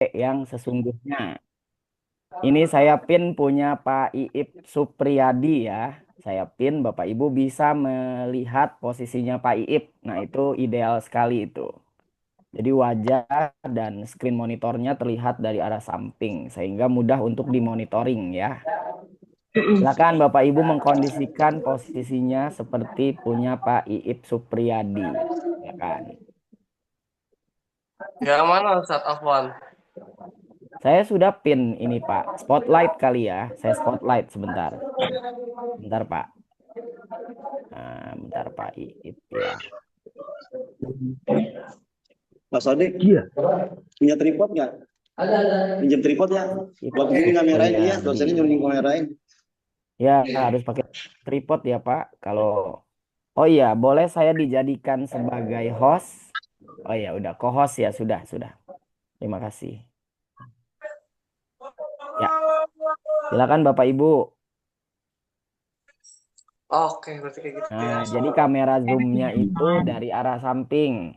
yang sesungguhnya. Ini saya pin punya Pak Iip Supriyadi ya. Saya pin Bapak Ibu bisa melihat posisinya Pak Iip. Nah, itu ideal sekali itu. Jadi wajah dan screen monitornya terlihat dari arah samping sehingga mudah untuk dimonitoring ya. Silakan Bapak Ibu mengkondisikan posisinya seperti punya Pak Iip Supriyadi. Silakan. Yang mana Ustadz Afwan? Saya sudah pin ini Pak. Spotlight kali ya. Saya spotlight sebentar. Bentar Pak. Nah, bentar Pak Iip ya. Pak Sodik, iya. Punya tripod nggak? Pinjam tripod ya? Iip Buat begini kamerain, iya. Supriyadi. Dosennya nyuruh kamerain. Ya, harus pakai tripod ya Pak. Kalau Oh iya, boleh saya dijadikan sebagai host? Oh iya, udah co-host ya, sudah. Terima kasih. Ya, silakan Bapak Ibu. Oke, berarti kayak gitu ya. Nah, jadi kamera zoomnya itu dari arah samping.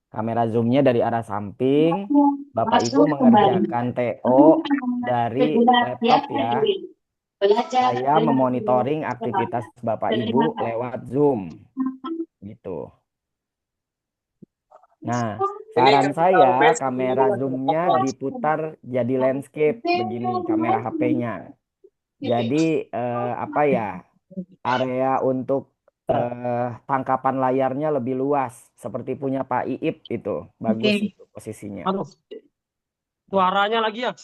Kamera zoomnya dari arah samping. Bapak Ibu Masuk kembali. mengerjakan TO dari Segera laptop siap ya. berdiri. Belajar Saya dengan memonitoring semangat. aktivitas Bapak Ibu Terima kasih. lewat Zoom. Gitu. Nah, Ini saran ketika saya batch kamera ini lagi zoomnya apa? diputar jadi landscape begini kamera HP-nya. Jadi apa ya area untuk tangkapan layarnya lebih luas seperti punya Pak Iip itu bagus Oke. itu posisinya. Aduh, suaranya lagi ya.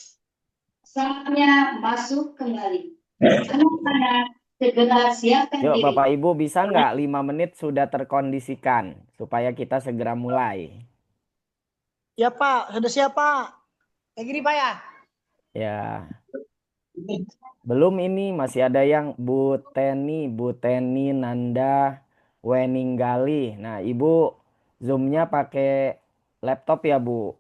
Saatnya masuk kembali. Anak-anak segera siapkan Yuk diri. Bapak Ibu bisa nggak 5 menit sudah terkondisikan supaya kita segera mulai. Ya Pak, sudah siap Pak. Kayak gini Pak ya. Ya, belum ini masih ada yang Bu Teni Nanda Weninggali. Nah, Ibu Zoom-nya pakai laptop ya, Bu?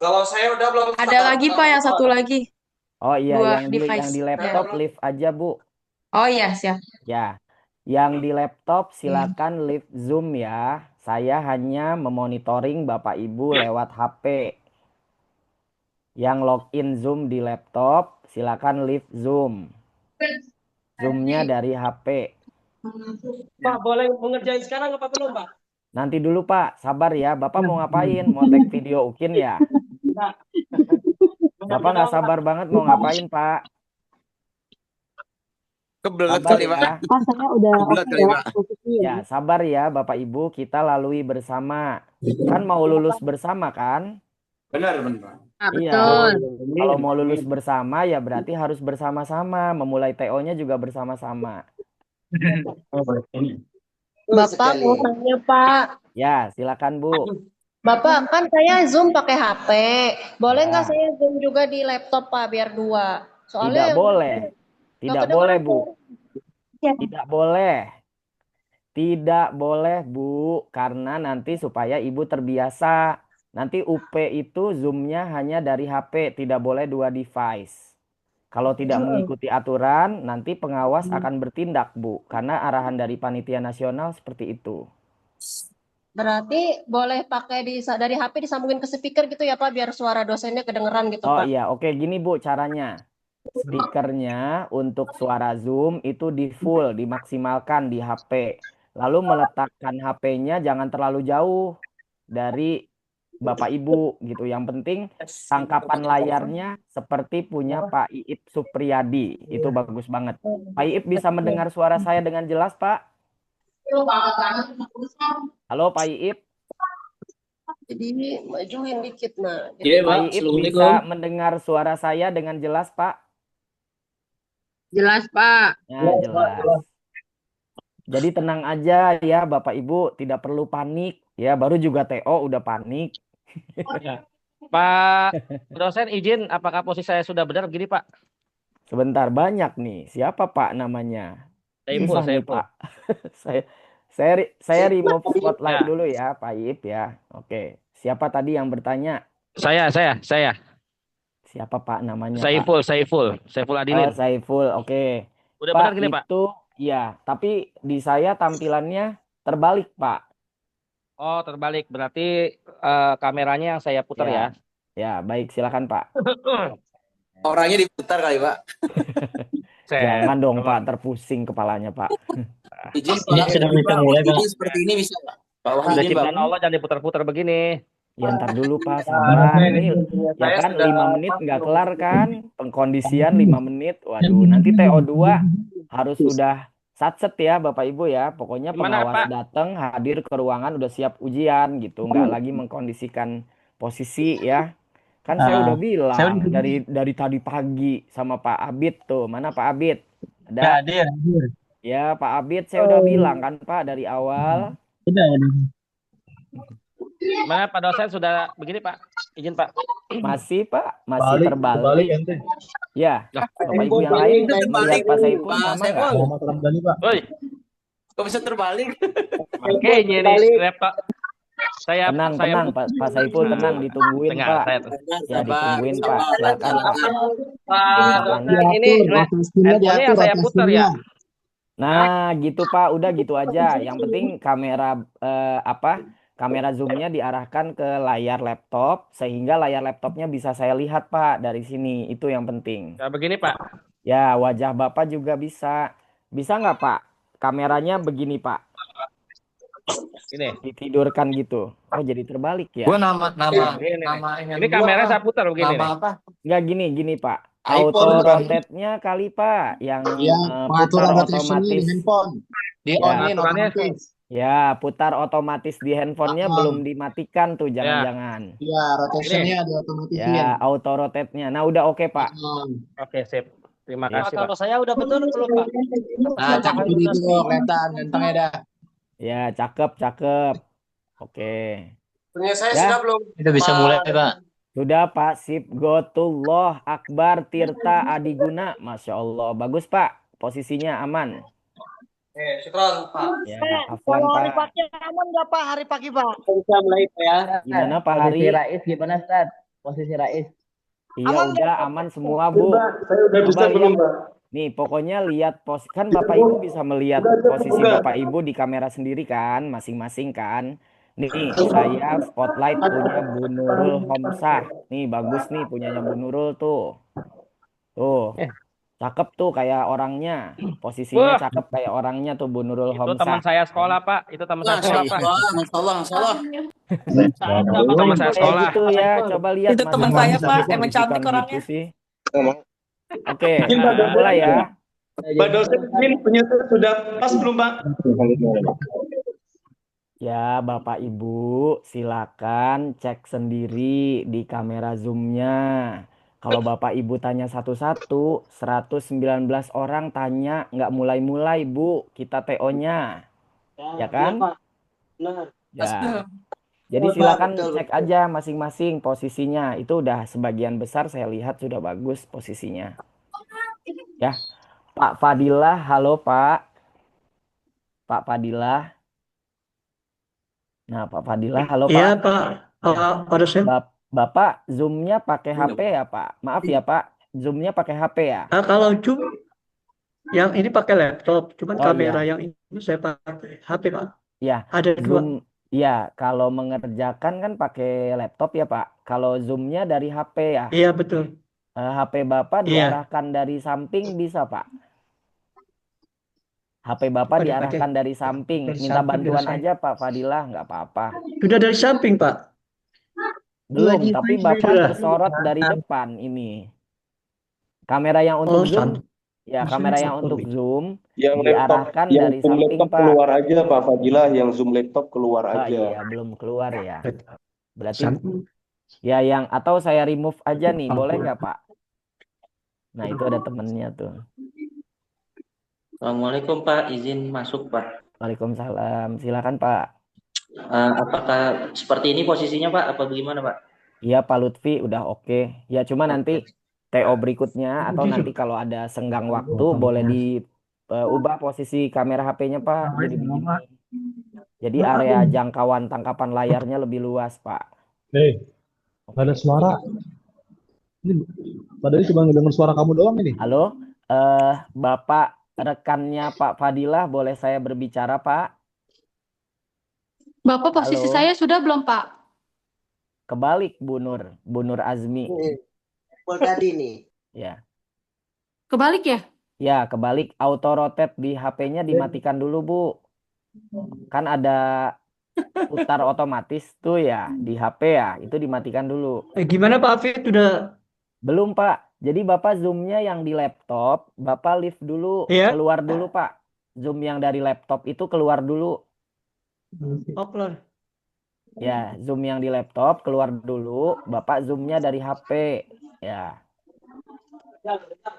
Kalau saya udah belum Ada start lagi Pak yang satu Afwan. lagi, Oh iya, dua yang device. di Saya laptop Ya. belum. live aja, Bu. Oh iya, siap. Ya, yang di laptop Oke. silakan live Zoom ya. Saya hanya memonitoring Bapak Ibu lewat HP. Yang login Zoom di laptop silakan live Zoom. Zoom-nya dari HP. Pak, boleh mengerjain sekarang apa belum, Pak? Nanti dulu Pak, sabar ya. Bapak mau ngapain? Mau tag video Ukin ya? Enggak. Bapak nggak Mudah-mudahan sabar banget mau ngapain Pak? Kebelet Sabar kali, Pak. ya. Saya udah Kebelet oke kali, ya Pak. posisi Ya, ya. sabar ya Bapak Ibu, kita lalui bersama. Kan mau lulus bersama kan? Benar, benar. Ah, Iya. betul. Kalau mau lulus bersama ya berarti harus bersama-sama, memulai TO-nya juga bersama-sama. Bapak mau tanya Pak. Ya, silakan Bu. Bapak kan saya Zoom pakai HP. Boleh nggak Ya, saya Zoom juga di laptop Pak biar dua? Soalnya tidak boleh. nggak Tidak boleh, kedengeran Bu. tuh. Tidak boleh. Tidak boleh, Bu, karena nanti supaya Ibu terbiasa. Nanti UP itu zoomnya hanya dari HP, tidak boleh dua device. Kalau tidak mengikuti aturan, nanti pengawas akan bertindak, Bu, karena arahan dari panitia nasional seperti itu. Berarti boleh pakai dari HP disambungin ke speaker gitu ya Pak biar suara dosennya kedengeran gitu Oh Pak. iya, oke gini Bu caranya. Speakernya untuk suara Zoom itu di full, dimaksimalkan di HP. Lalu meletakkan HP-nya jangan terlalu jauh dari Bapak Ibu gitu. Yang penting tangkapan layarnya seperti punya Pak Iip Supriyadi. Itu bagus banget. Pak Iip bisa mendengar suara saya dengan jelas, Pak? Halo Pak Iip. Jadi majuin dikit nah. Iya, Jadi Pak Pak. Iip bisa Assalamualaikum. mendengar suara saya dengan jelas, Pak? Jelas Pak. Ya, jelas. Jadi tenang aja ya Bapak Ibu, tidak perlu panik. Ya, baru juga TO udah panik. Ya. Pak dosen izin, apakah posisi saya sudah benar begini, Pak? Sebentar banyak nih. Siapa Pak namanya? Saiful, Susah nih Saiful. Pak. Saya saya remove spotlight Ya, dulu ya Pak Ip ya. Oke. Siapa tadi yang bertanya? saya. Siapa Pak namanya Pak? Saiful, Saiful, Saiful Oh, Adilin. Saiful. Oke. Udah Pak benar gini, Pak? itu ya, tapi di saya tampilannya terbalik Pak. Oh, terbalik. Berarti kameranya yang saya putar ya. Ya. Ya, baik, silakan Pak. Orangnya diputar kali, Pak. Jangan dong Pak, terpusing kepalanya Pak. Izin Ini sudah bisa mulai, Pak. Izin seperti ini bisa, Pak. Pak Wahyu Udah izin, ciptaan Pak. Allah jangan diputar-putar begini. Ya ntar dulu Pak, sabar. Ini ya kan 5 menit nggak kelar kan? Pengkondisian 5 menit. Waduh, nanti TO2 harus sudah satset ya Bapak Ibu ya. Pokoknya Gimana, pengawas Pak? datang, hadir ke ruangan udah siap ujian gitu. Nggak lagi mengkondisikan posisi ya. Kan saya udah bilang dari tadi pagi sama Pak Abid tuh. Mana Pak Abid? Ada? Hadir. Ya Pak Abid saya udah bilang kan Pak dari awal. Udah. Gimana Pak dosen sudah begini Pak? Izin Pak. Masih Pak, masih terbalik. Ya, Lah, Bapak Ibu yang lain melihat Pak Saiful Pak sama nggak? Saiful. Woi, Kok bisa terbalik? makanya ini laptop. Tenang Pak Saiful, tenang ditungguin Tengah, Pak. saya Ya ditungguin Pak, silakan Pak. Pak, ini handphonenya yang saya putar ya. Nah, gitu Pak, udah gitu aja. Yang penting kamera kamera zoomnya diarahkan ke layar laptop sehingga layar laptopnya bisa saya lihat Pak dari sini. Itu yang penting. Ya, begini Pak. Ya, wajah Bapak juga bisa. Bisa nggak Pak? Kameranya begini Pak. Ini. Ditidurkan gitu. Oh, jadi terbalik ya? Gua nama Ini kamera saya putar begini nih. apa? Nggak gini Pak. iPhone, Auto rotate-nya kali Pak yang putar otomatis. handphone. Di Ya. on-in Aturannya otomatis. Ya, putar otomatis di handphonenya belum dimatikan tuh, jangan-jangan. Iya, rotationnya di otomatisin. Ya, auto rotate-nya. Nah, udah oke Pak. Oke, sip. Terima Ya. kasih Kalau Pak. saya udah betul belum Pak? Nah, cakep itu kelihatan gantengnya dah. Ya, cakep. Oke. Punya saya Ya. sudah belum? Itu bisa mulai, Pak. Sudah Pak, sip. Gotullah Akbar Tirta Adiguna. Masya Allah. Bagus Pak. Posisinya aman. Syukron Pak. Ya, afwan Pak. Aman nggak Pak hari pagi Pak? Bisa mulai Pak ya. Gimana Pak Hari? Rais gimana, Ustaz? Posisi Rais. Iya, udah aman semua Bu. Saya udah Coba lihat. Nih, pokoknya lihat kan Bapak Ibu bisa melihat posisi Bapak Ibu di kamera sendiri kan, masing-masing kan. Nih, saya spotlight punya Bu Nurul Homsah. Nih, bagus nih punyanya Bu Nurul tuh. Tuh. Cakep tuh kayak orangnya. Posisinya Wah. cakep kayak orangnya tuh Bu Nurul Itu teman Homsah. saya sekolah Pak. Itu teman saya sekolah Pak. Masya Allah. Itu teman saya Kayak sekolah. gitu ya. Coba lihat Itu Mas teman Ahmad saya, bisa Pak. Emang diposisikan cantik gitu orangnya. sih. Oke, mulai ya. Pak dosen ini punya sudah pas belum Pak? Ya, Bapak Ibu, silakan cek sendiri di kamera zoom-nya. Kalau Bapak Ibu tanya satu-satu, 119 orang tanya, nggak mulai-mulai, Bu. Kita TO-nya. Ya kan? Pak. Benar. Ya. Jadi silakan cek aja masing-masing posisinya. Itu udah sebagian besar saya lihat sudah bagus posisinya. Ya. Pak Fadilah, halo Pak. Pak Fadilah. Nah, Pak Fadilah, halo Pak. Iya Pak. Pak dosen. Bapak zoom-nya pakai HP ya Pak? Maaf ya Pak, zoom-nya pakai HP ya? Kalau Zoom yang ini pakai laptop, cuman Oh, kamera iya. yang ini saya pakai HP Pak. Ya, Ada dua. zoom. Ya, kalau mengerjakan kan pakai laptop ya Pak. Kalau zoom-nya dari HP ya. Iya betul. HP Bapak Iya. diarahkan dari samping bisa Pak? HP Bapak Pakai- diarahkan dari samping. dari Minta samping bantuan biasa. aja Pak Fadilah, nggak apa-apa. Sudah dari samping Pak. Belum, Lagi tapi sudah. Bapak tersorot dari depan ini. Kamera yang untuk zoom, ya kamera yang untuk zoom diarahkan dari samping Pak. keluar aja Pak Fadilah, yang zoom laptop keluar Oh aja. iya, belum keluar ya. Berarti Samping. ya yang atau saya remove aja nih, boleh nggak Pak? Nah, itu ada temennya tuh. Assalamualaikum, Pak. Izin masuk, Pak. Waalaikumsalam. Silakan Pak. Apakah seperti ini posisinya, Pak? Apa bagaimana, Pak? Iya Pak Lutfi udah oke. Ya cuma nanti TO berikutnya atau nanti kalau ada senggang waktu boleh diubah posisi kamera HP-nya Pak. Jadi begini. Jadi area jangkauan tangkapan layarnya lebih luas Pak. Gak ada suara. Ini padahal cuma ngedenger suara kamu doang ini. Halo, Bapak rekannya Pak Fadilah, boleh saya berbicara Pak? Bapak posisi Halo. saya sudah belum, Pak? Kebalik Bu Nur Azmi. Tadi nih. Ya. Kebalik ya? Ya, kebalik. Auto rotate di HP-nya dimatikan dulu, Bu. Kan ada putar otomatis tuh ya di HP ya, itu dimatikan dulu. Gimana Pak Afid? Udah Belum, Pak. Jadi Bapak zoom-nya yang di laptop, Bapak lift dulu, Iya. keluar dulu, Pak. Zoom yang dari laptop itu keluar dulu. keluar. Ya, zoom yang di laptop keluar dulu, Bapak zoom-nya dari HP. Ya,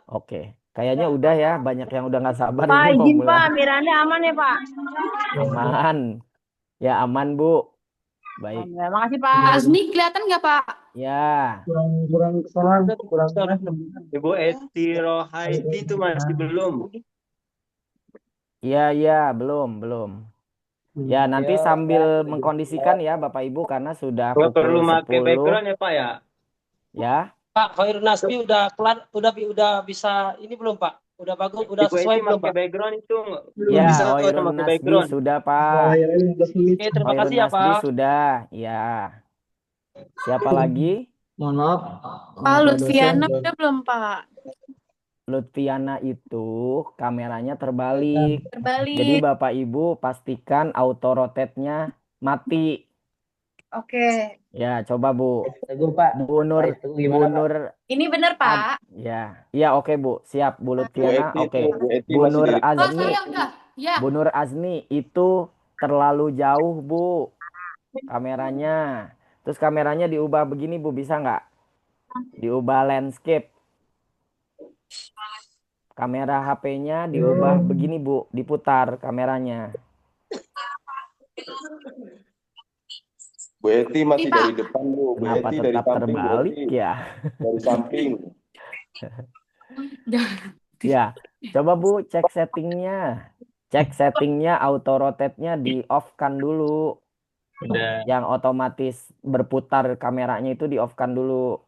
oke. Kayaknya udah ya, banyak yang udah nggak sabar Pak, ini mau izin Pak, mulai. Miranda aman ya Pak? Aman. Ya, aman, Bu. Baik. Ya, makasih Pak. Azmi kelihatan nggak, Pak? Ya, Kurang kesalahan, kurang Ibu Eti Rohaidi itu masih belum. iya, belum. Ya, nanti sambil mengkondisikan ya Bapak Ibu karena sudah Nggak perlu pukul pakai 10 background ya Pak ya? ya. Pak, Khairul Nasbi udah kelar, udah bisa ini belum Pak? Udah bagus, udah sesuai belum Pak? Background itu Ya, bisa Khairun pakai Nasbi background. sudah, Pak. Oke, terima Khairun kasih ya Nasbi Pak. sudah. Ya. Siapa lagi? Mohon maaf. Pak Lutfiana udah belum, Pak? Lutfiana itu kameranya terbalik. Jadi Terbalik. Bapak Ibu pastikan auto rotate-nya mati. Oke. Ya, coba Bu. Teguh Pak. Bu Nur, Bu Nur. Ini benar, Pak? Ya, oke Bu. Siap Bu Lutfiana. Oke. Bu Eti Bu masih Nur di Oh, Azmi. saya udah. Ya. Bu Nur Azmi itu terlalu jauh Bu kameranya. Terus kameranya diubah begini Bu, bisa nggak? Diubah landscape. Kamera HP-nya diubah begini Bu, diputar kameranya. Bu Eti masih Pak. dari depan Bu. Bu Kenapa Eti dari tetap samping Bu terbalik Eti. ya? Dari samping. Ya, coba Bu cek settingnya. Cek settingnya auto rotate-nya di off-kan dulu. Udah. Yang otomatis berputar kameranya itu di off-kan dulu.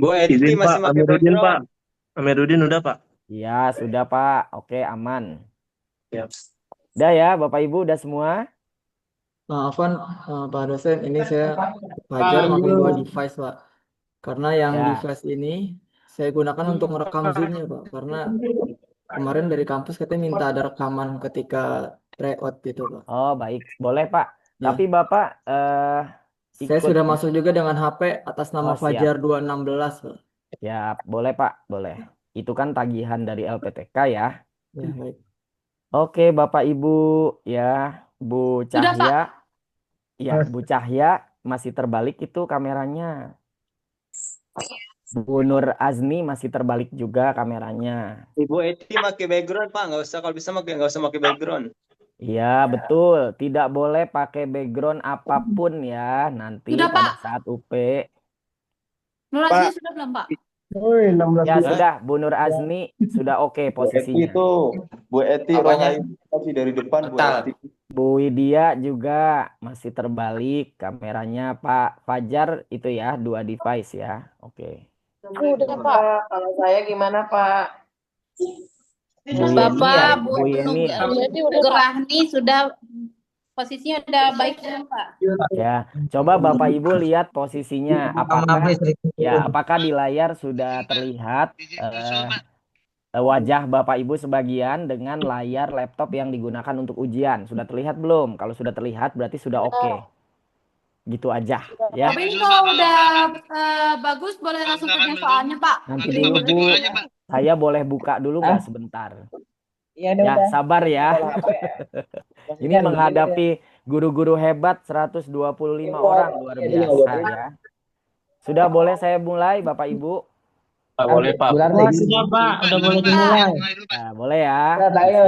Bu Eti Izin masih Pak, pakai Amiruddin Pak. background. Amiruddin udah Pak. Ya, sudah Pak. Oke, aman. Siap. Udah ya, Bapak Ibu udah semua? Maafkan Pak dosen, ini saya Fajar pakai dua device Pak. Karena yang Ya. device ini saya gunakan untuk merekam Zoom-nya Pak. Karena kemarin dari kampus katanya minta ada rekaman ketika tryout gitu Pak. Oh, baik. Boleh Pak. Ya. Tapi Bapak Saya ikut. sudah masuk juga dengan HP atas nama Oh, siap. Fajar 216 Pak. Ya, boleh Pak, boleh. Itu kan tagihan dari LPTK ya. Ya, baik. Oke, Bapak Ibu ya, Bu Sudah, Pak. Cahya. Ya, Bu Cahya masih terbalik itu kameranya. Bu Nur Azmi masih terbalik juga kameranya. Ibu Eti pakai background Pak, nggak usah, kalau bisa nggak usah pakai background. Iya, betul. Tidak boleh pakai background apapun ya. Nanti Sudah, pada Pak. saat UP. Nur Azmi sudah belum, Pak? Ya, sudah. Bu Nur Azmi sudah oke Bu Eti posisinya. itu. Bu Eti Apanya? Rohaidi masih dari depan Bu Total. Eti. Bu Widya juga masih terbalik kameranya. Pak Fajar itu ya, dua device ya. Oke. Udah Pak, kalau saya gimana Pak? Bu Yeni Bapak, ya, Bu Bu Yeni. Gerahni sudah posisinya udah baik belum, Pak? Ya, coba Bapak Ibu lihat posisinya. Apakah di layar sudah terlihat wajah Bapak Ibu sebagian dengan layar laptop yang digunakan untuk ujian? Sudah terlihat belum? Kalau sudah terlihat berarti sudah oke. Gitu aja ya. Tapi ini kalau udah bagus boleh langsung kerja soalnya, Pak. Nanti dulu Bu, saya boleh buka dulu nggak sebentar? Ya, sabar ya. Ini menghadapi guru-guru hebat 125 orang, luar biasa ya. Sudah boleh saya mulai Bapak Ibu? Boleh Pak. Sudah Pak, udah boleh dimulai. Nah, boleh ya.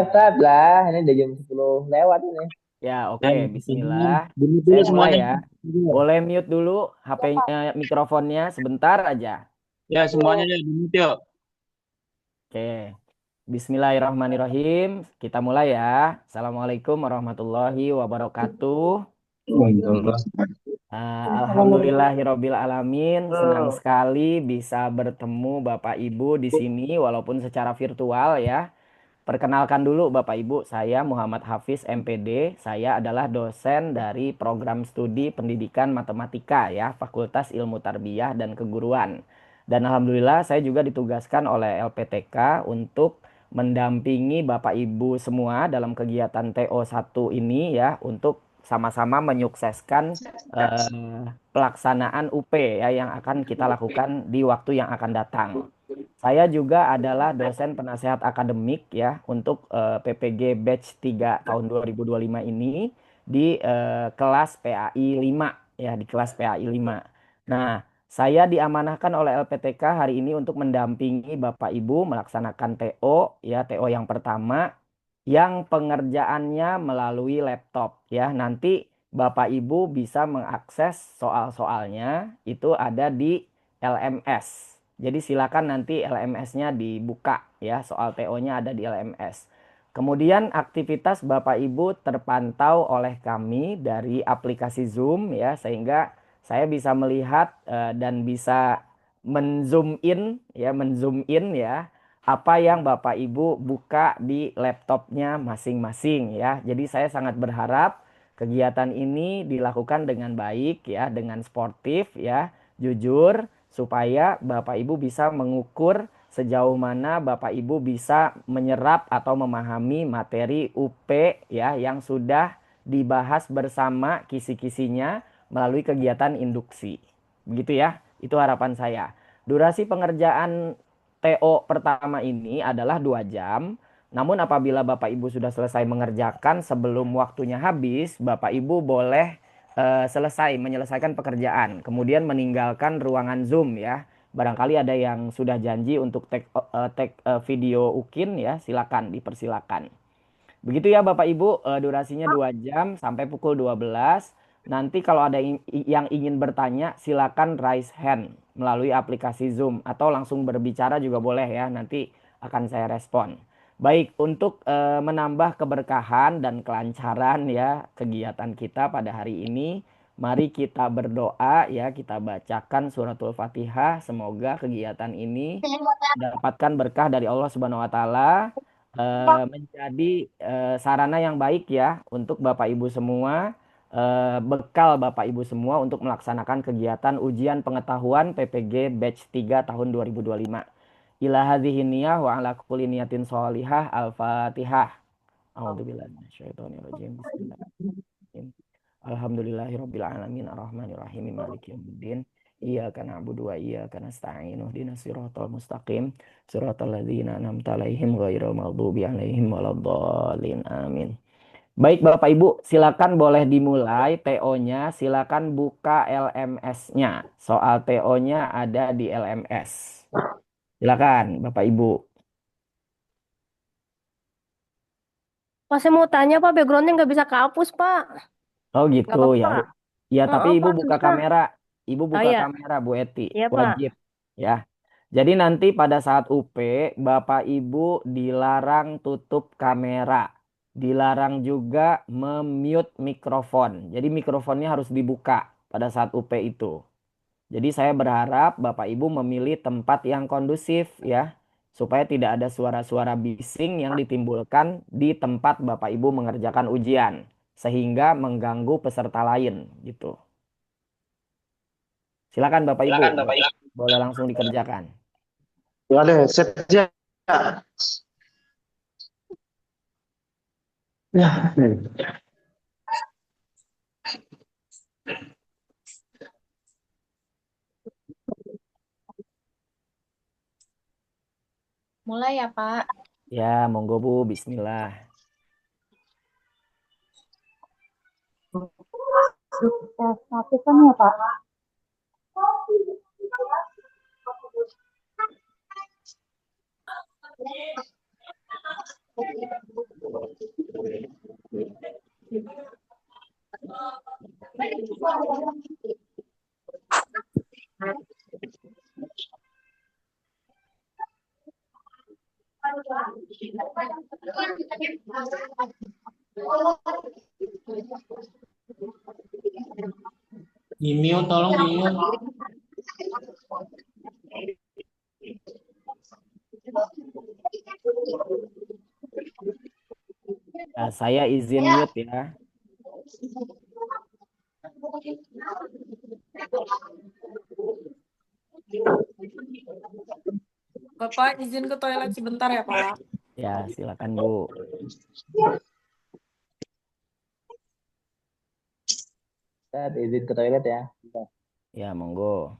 Ustaz lah, ini udah jam 10 lewat ini. Ya, oke. Bismillah. Saya mulai ya. Boleh mute dulu HP-nya, mikrofonnya sebentar aja. Ya, semuanya ya di-mute yuk. Oke. Bismillahirrahmanirrahim. Kita mulai ya. Assalamualaikum warahmatullahi wabarakatuh. Alhamdulillahirabbil alamin. Senang sekali bisa bertemu Bapak Ibu di sini walaupun secara virtual ya. Perkenalkan dulu Bapak Ibu, saya Muhammad Hafiz MPD. Saya adalah dosen dari program studi pendidikan matematika ya, Fakultas Ilmu Tarbiyah dan Keguruan. Dan alhamdulillah saya juga ditugaskan oleh LPTK untuk mendampingi Bapak Ibu semua dalam kegiatan TO1 ini ya, untuk sama-sama menyukseskan pelaksanaan UP ya yang akan kita lakukan di waktu yang akan datang. Saya juga adalah dosen penasehat akademik ya untuk PPG Batch 3 tahun 2025 ini di kelas PAI 5 ya, di kelas PAI 5. Nah, saya diamanahkan oleh LPTK hari ini untuk mendampingi Bapak Ibu melaksanakan TO ya, TO yang pertama yang pengerjaannya melalui laptop ya. Nanti Bapak Ibu bisa mengakses soal-soalnya itu ada di LMS. Jadi silakan nanti LMS-nya dibuka ya, soal TO-nya ada di LMS. Kemudian aktivitas Bapak Ibu terpantau oleh kami dari aplikasi Zoom ya, sehingga saya bisa melihat dan bisa menzoom in ya apa yang Bapak Ibu buka di laptopnya masing-masing ya. Jadi saya sangat berharap kegiatan ini dilakukan dengan baik ya, dengan sportif ya, jujur, supaya Bapak Ibu bisa mengukur sejauh mana Bapak Ibu bisa menyerap atau memahami materi UP ya yang sudah dibahas bersama kisi-kisinya melalui kegiatan induksi. Begitu ya, itu harapan saya. Durasi pengerjaan TO pertama ini adalah 2 jam. Namun apabila Bapak Ibu sudah selesai mengerjakan sebelum waktunya habis, Bapak Ibu boleh menyelesaikan pekerjaan, kemudian meninggalkan ruangan Zoom ya. Barangkali ada yang sudah janji untuk take video UKIN ya, silakan, dipersilakan. Begitu ya Bapak Ibu, durasinya 2 jam sampai pukul 12. Nanti kalau ada yang ingin bertanya, silakan raise hand melalui aplikasi Zoom atau langsung berbicara juga boleh ya, nanti akan saya respon. Baik, untuk menambah keberkahan dan kelancaran ya kegiatan kita pada hari ini, mari kita berdoa ya, kita bacakan suratul Fatihah. Semoga kegiatan ini mendapatkan berkah dari Allah Subhanahu wa taala, menjadi sarana yang baik ya untuk Bapak Ibu semua, bekal Bapak Ibu semua untuk melaksanakan kegiatan ujian pengetahuan PPG Batch 3 tahun 2025. Ila hadhihi niyah wa ala kulli niyatin sholihah. Al-Fatihah. A'udzubillahi minasyaitonirrajim. Bismillahirrahmanirrahim. Alhamdulillahirabbil alamin arrahmanirrahim maliki yaumiddin. Iyyaka na'budu wa iyyaka nasta'in. Ihdinas siratal mustaqim. Siratal ladzina an'amta 'alaihim ghairil maghdubi 'alaihim waladdallin. Amin. Baik Bapak Ibu, silakan boleh dimulai TO-nya, silakan buka LMS-nya. Soal TO-nya ada di LMS. Silakan Bapak Ibu. Pak, saya mau tanya Pak, backgroundnya nggak bisa kehapus Pak. Oh Nggak gitu ya. apa-apa. Ya tapi Ibu Pak, buka susah. kamera. Ibu buka iya. kamera Bu Eti. Iya Pak. Wajib ya. Jadi nanti pada saat UP Bapak Ibu dilarang tutup kamera. Dilarang juga memute mikrofon. Jadi mikrofonnya harus dibuka pada saat UP itu. Jadi saya berharap Bapak Ibu memilih tempat yang kondusif ya, supaya tidak ada suara-suara bising yang ditimbulkan di tempat Bapak Ibu mengerjakan ujian, sehingga mengganggu peserta lain gitu. Silakan Bapak Ibu, boleh langsung dikerjakan. Boleh, set aja. Ya. Mulai ya Pak. Ya, monggo Bu, bismillah. Satu kan ya Pak. Di-mute, tolong di-mute. Ya, saya izin mute ya. Bapak izin ke toilet sebentar ya, Pak. Ya, silakan Bu. Saya izin ke toilet ya. Ya, monggo.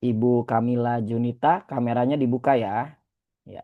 Ibu Kamila Junita, kameranya dibuka ya. Ya.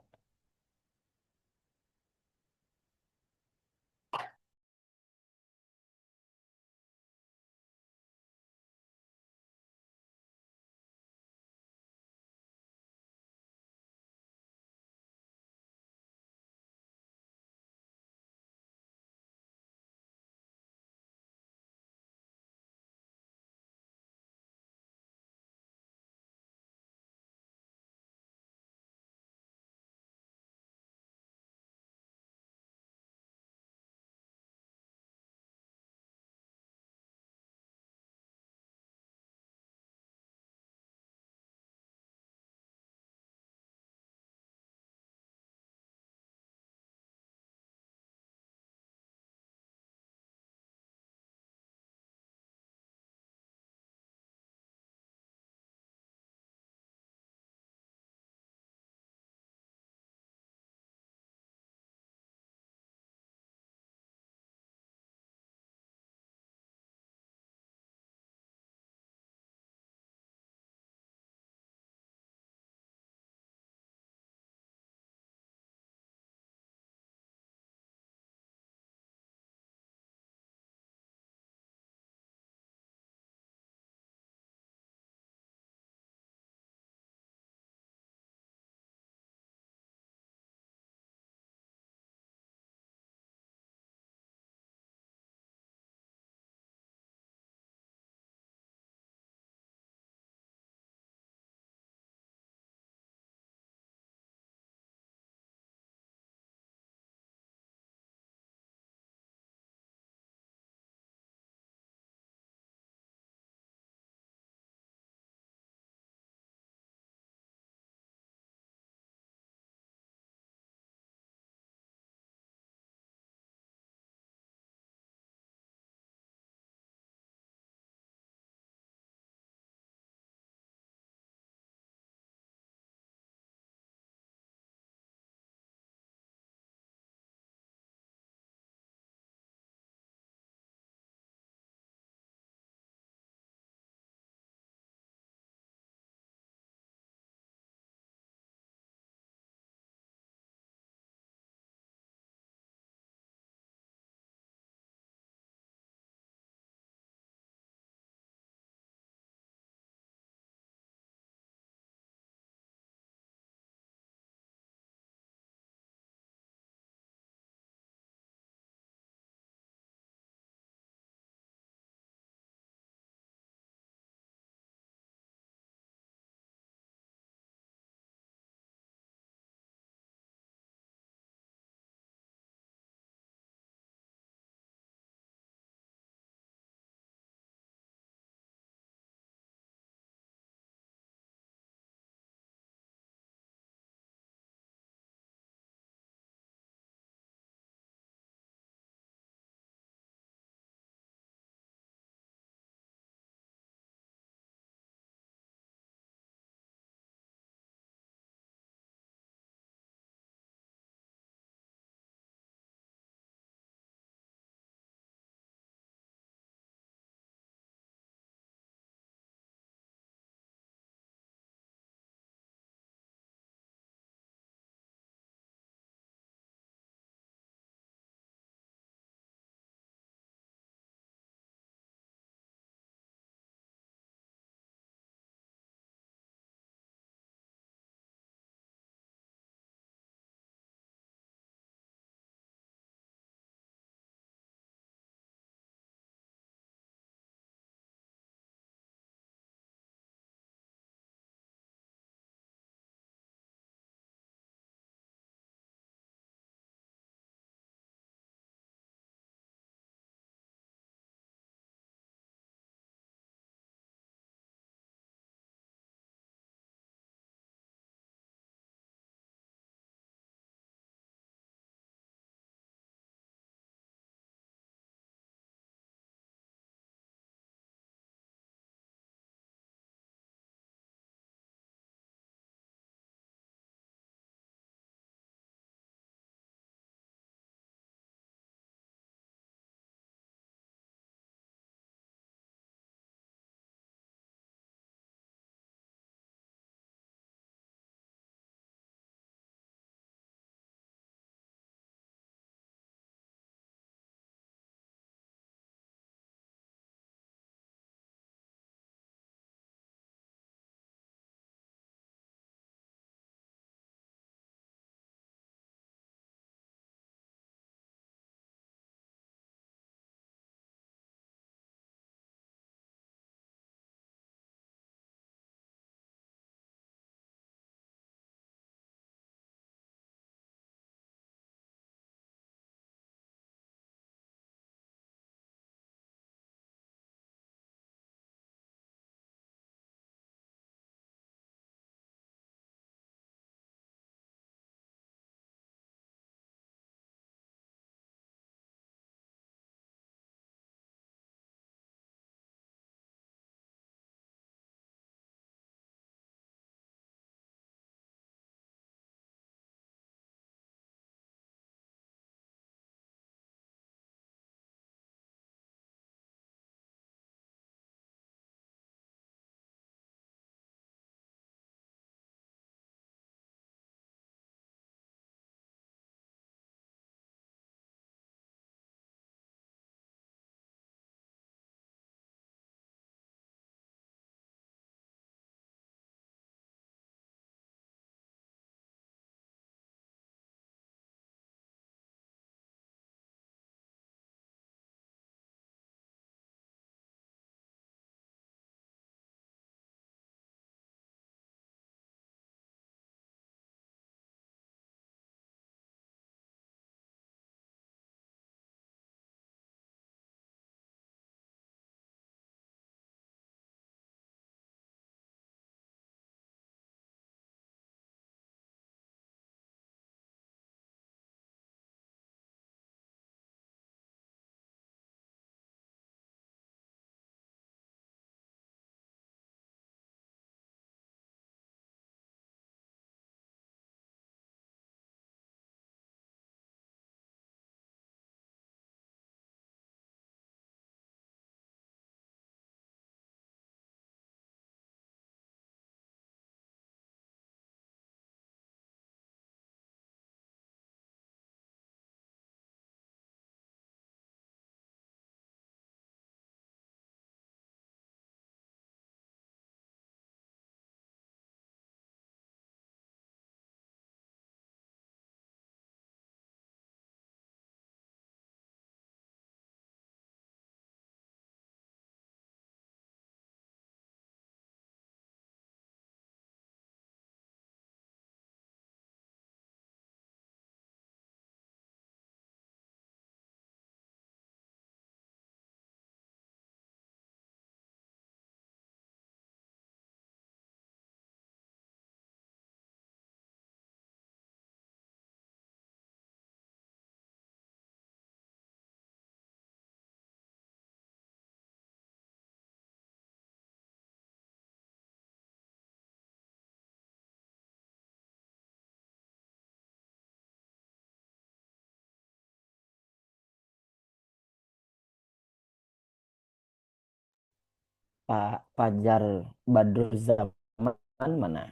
Pak Fajar Badruzzaman mana?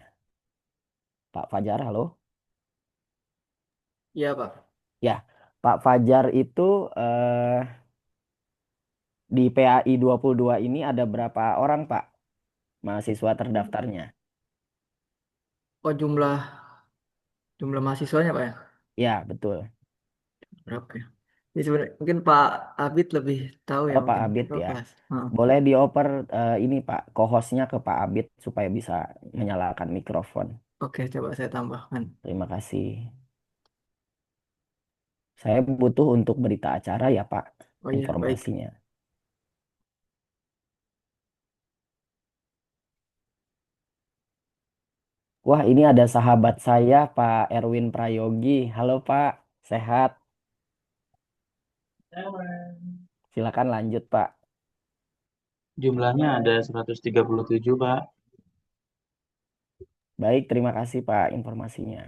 Pak Fajar, halo? Iya, Pak. Ya, Pak Fajar itu di PAI 22 ini ada berapa orang, Pak, mahasiswa terdaftarnya? Oh, jumlah mahasiswanya, Pak ya? Ya, betul. Berapa ya? Ini sebenarnya mungkin Pak Abid lebih tahu ya Oh, Pak mungkin. Abid Coba ya. Mas. Heeh. Boleh dioper ini Pak, co-hostnya ke Pak Abid supaya bisa menyalakan mikrofon. Oke, coba saya tambahkan. Terima kasih. Saya butuh untuk berita acara ya Pak, Oh iya, baik. informasinya. Wah, ini ada sahabat saya, Pak Erwin Prayogi. Halo Pak, sehat? Silakan lanjut Pak. Jumlahnya ada 137, Pak. Baik, terima kasih Pak informasinya.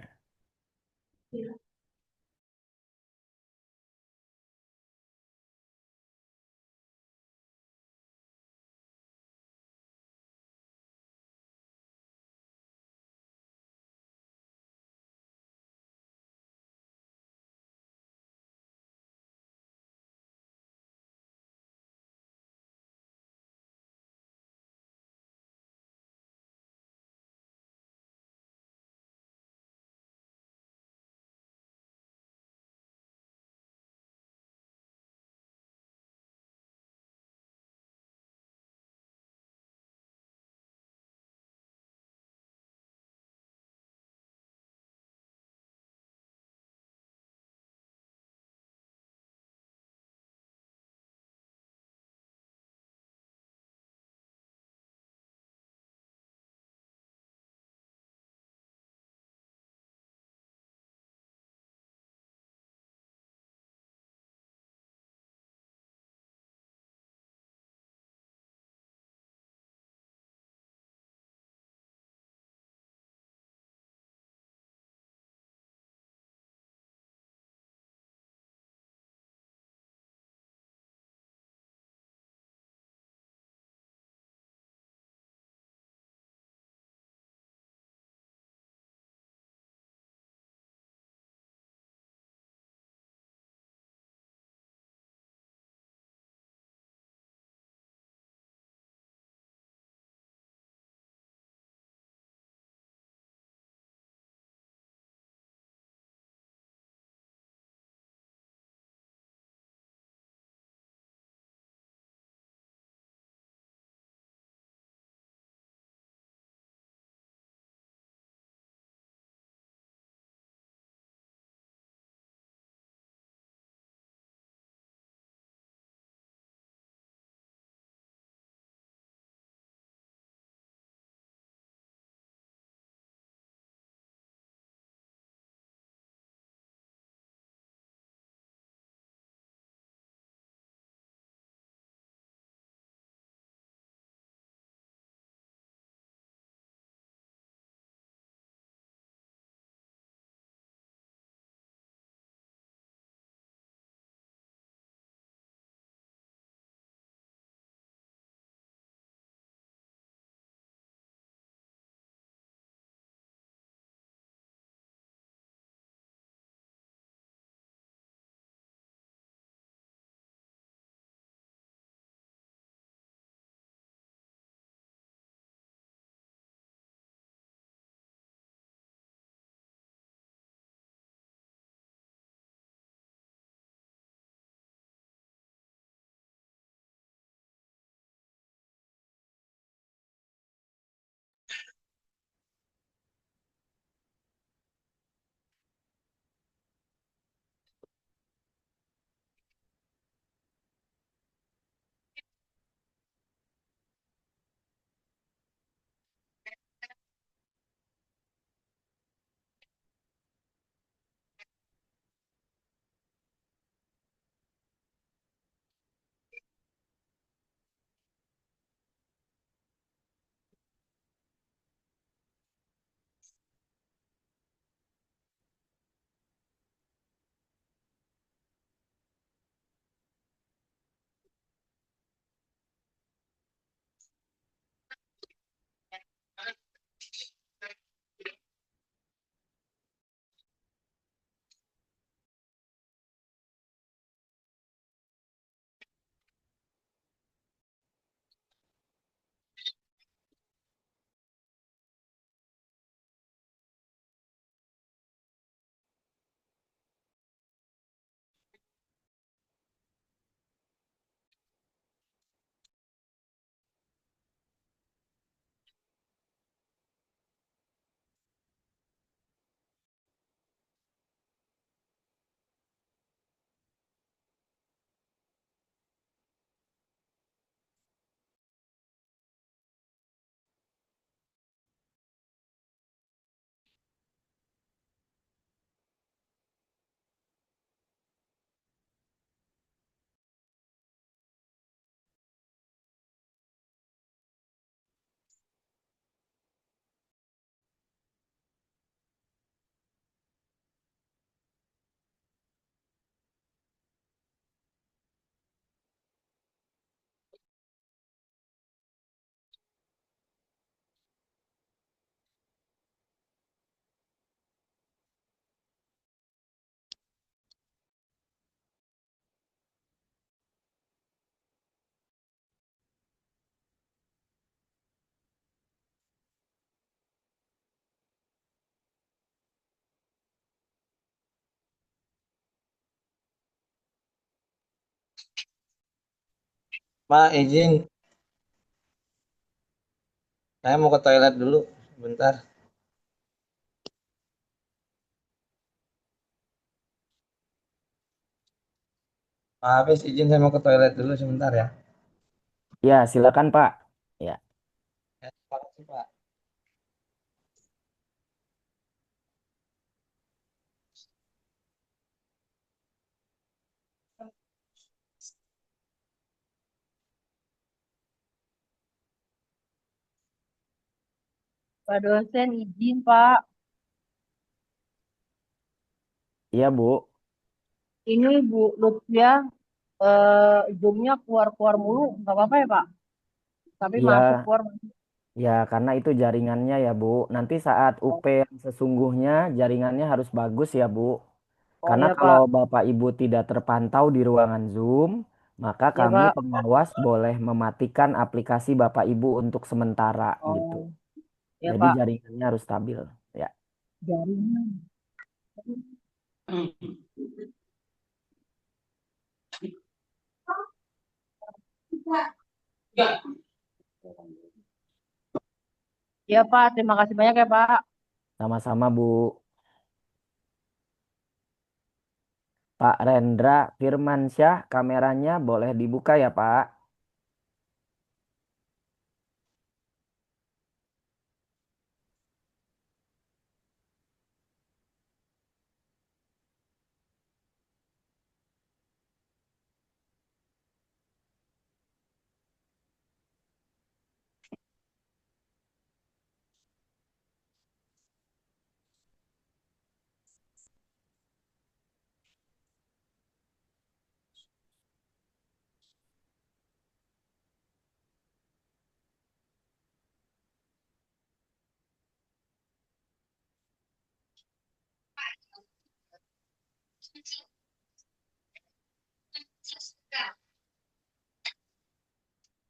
Pak, izin. Saya mau ke toilet dulu. Bentar. Pak Hafiz, izin saya mau ke toilet dulu sebentar ya. Ya, silakan Pak. Ya. Ya, terima kasih, Pak. Pak dosen izin Pak, Iya, Bu. ini Bu Lutfia zoomnya keluar-keluar mulu, nggak apa-apa ya Pak? Tapi masuk Iya, keluar. ya karena itu jaringannya ya, Bu. Nanti saat UP yang sesungguhnya jaringannya harus bagus ya, Bu. Oh Karena iya kalau Pak, Bapak Ibu tidak terpantau di ruangan Zoom, maka iya kami Pak. pengawas boleh mematikan aplikasi Bapak Ibu untuk sementara gitu. Oh iya Jadi Pak, jaringannya harus stabil, ya. jaringan. Iya Pak, terima kasih banyak ya Pak. Sama-sama, Bu. Pak Rendra Firmansyah, kameranya boleh dibuka ya, Pak?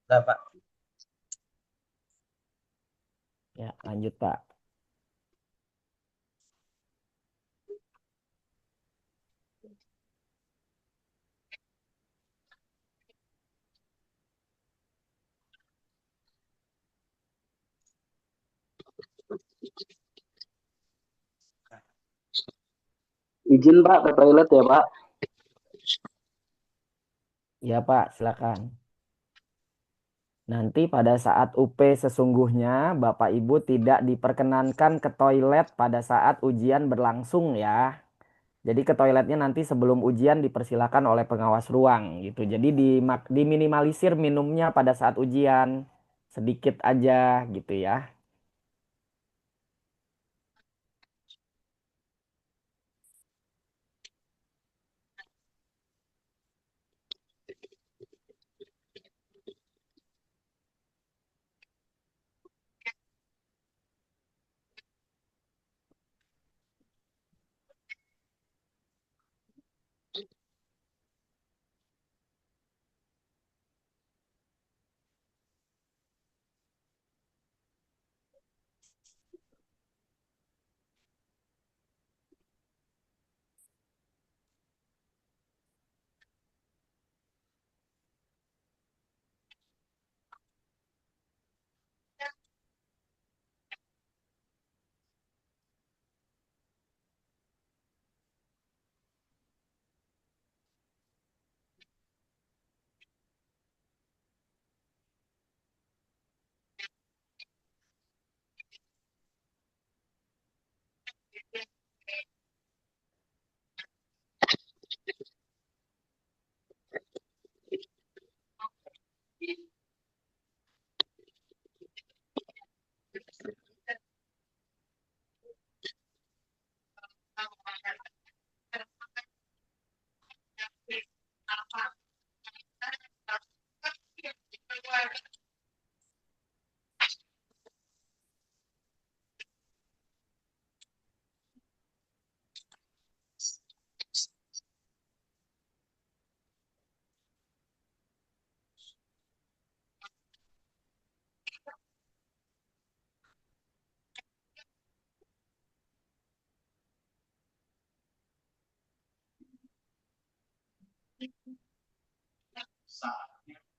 Udah, Pak. Ya, lanjut, Pak. Izin Pak ke toilet ya Pak. Ya, Pak, silakan. Nanti pada saat UP sesungguhnya, Bapak Ibu tidak diperkenankan ke toilet pada saat ujian berlangsung ya. Jadi ke toiletnya nanti sebelum ujian dipersilakan oleh pengawas ruang gitu. Jadi diminimalisir minumnya pada saat ujian. Sedikit aja gitu ya.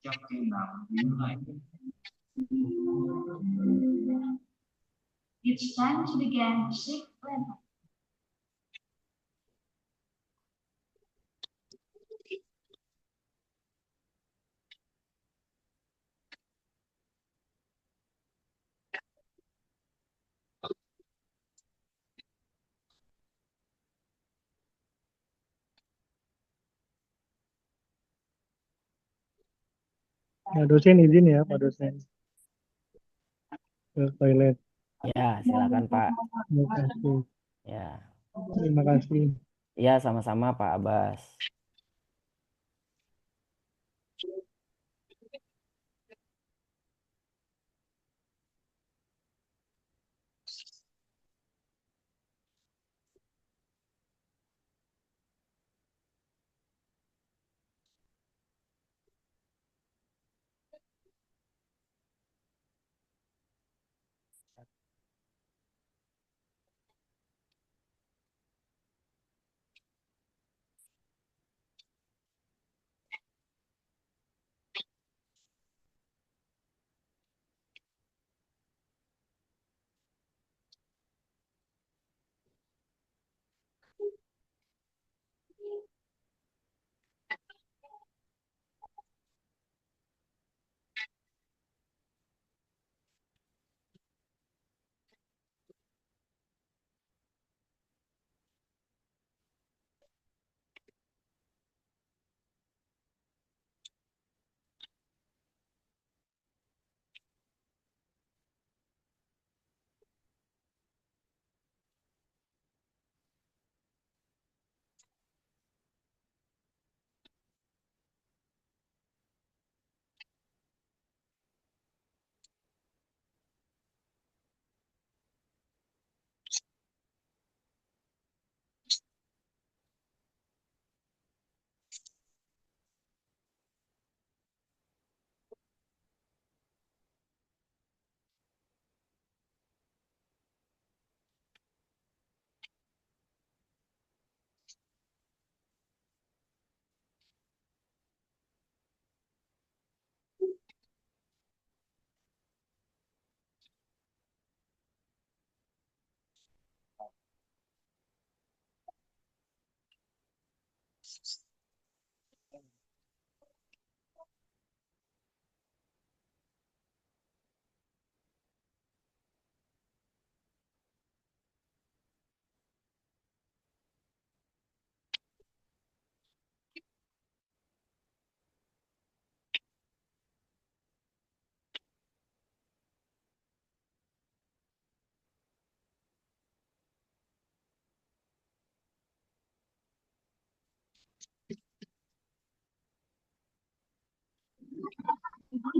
It's time to begin the sixth level. Pak dosen izin ya, Pak dosen. Ke toilet. Ya, silakan Pak. Terima kasih. Ya. Terima kasih. Ya, sama-sama Pak Abbas.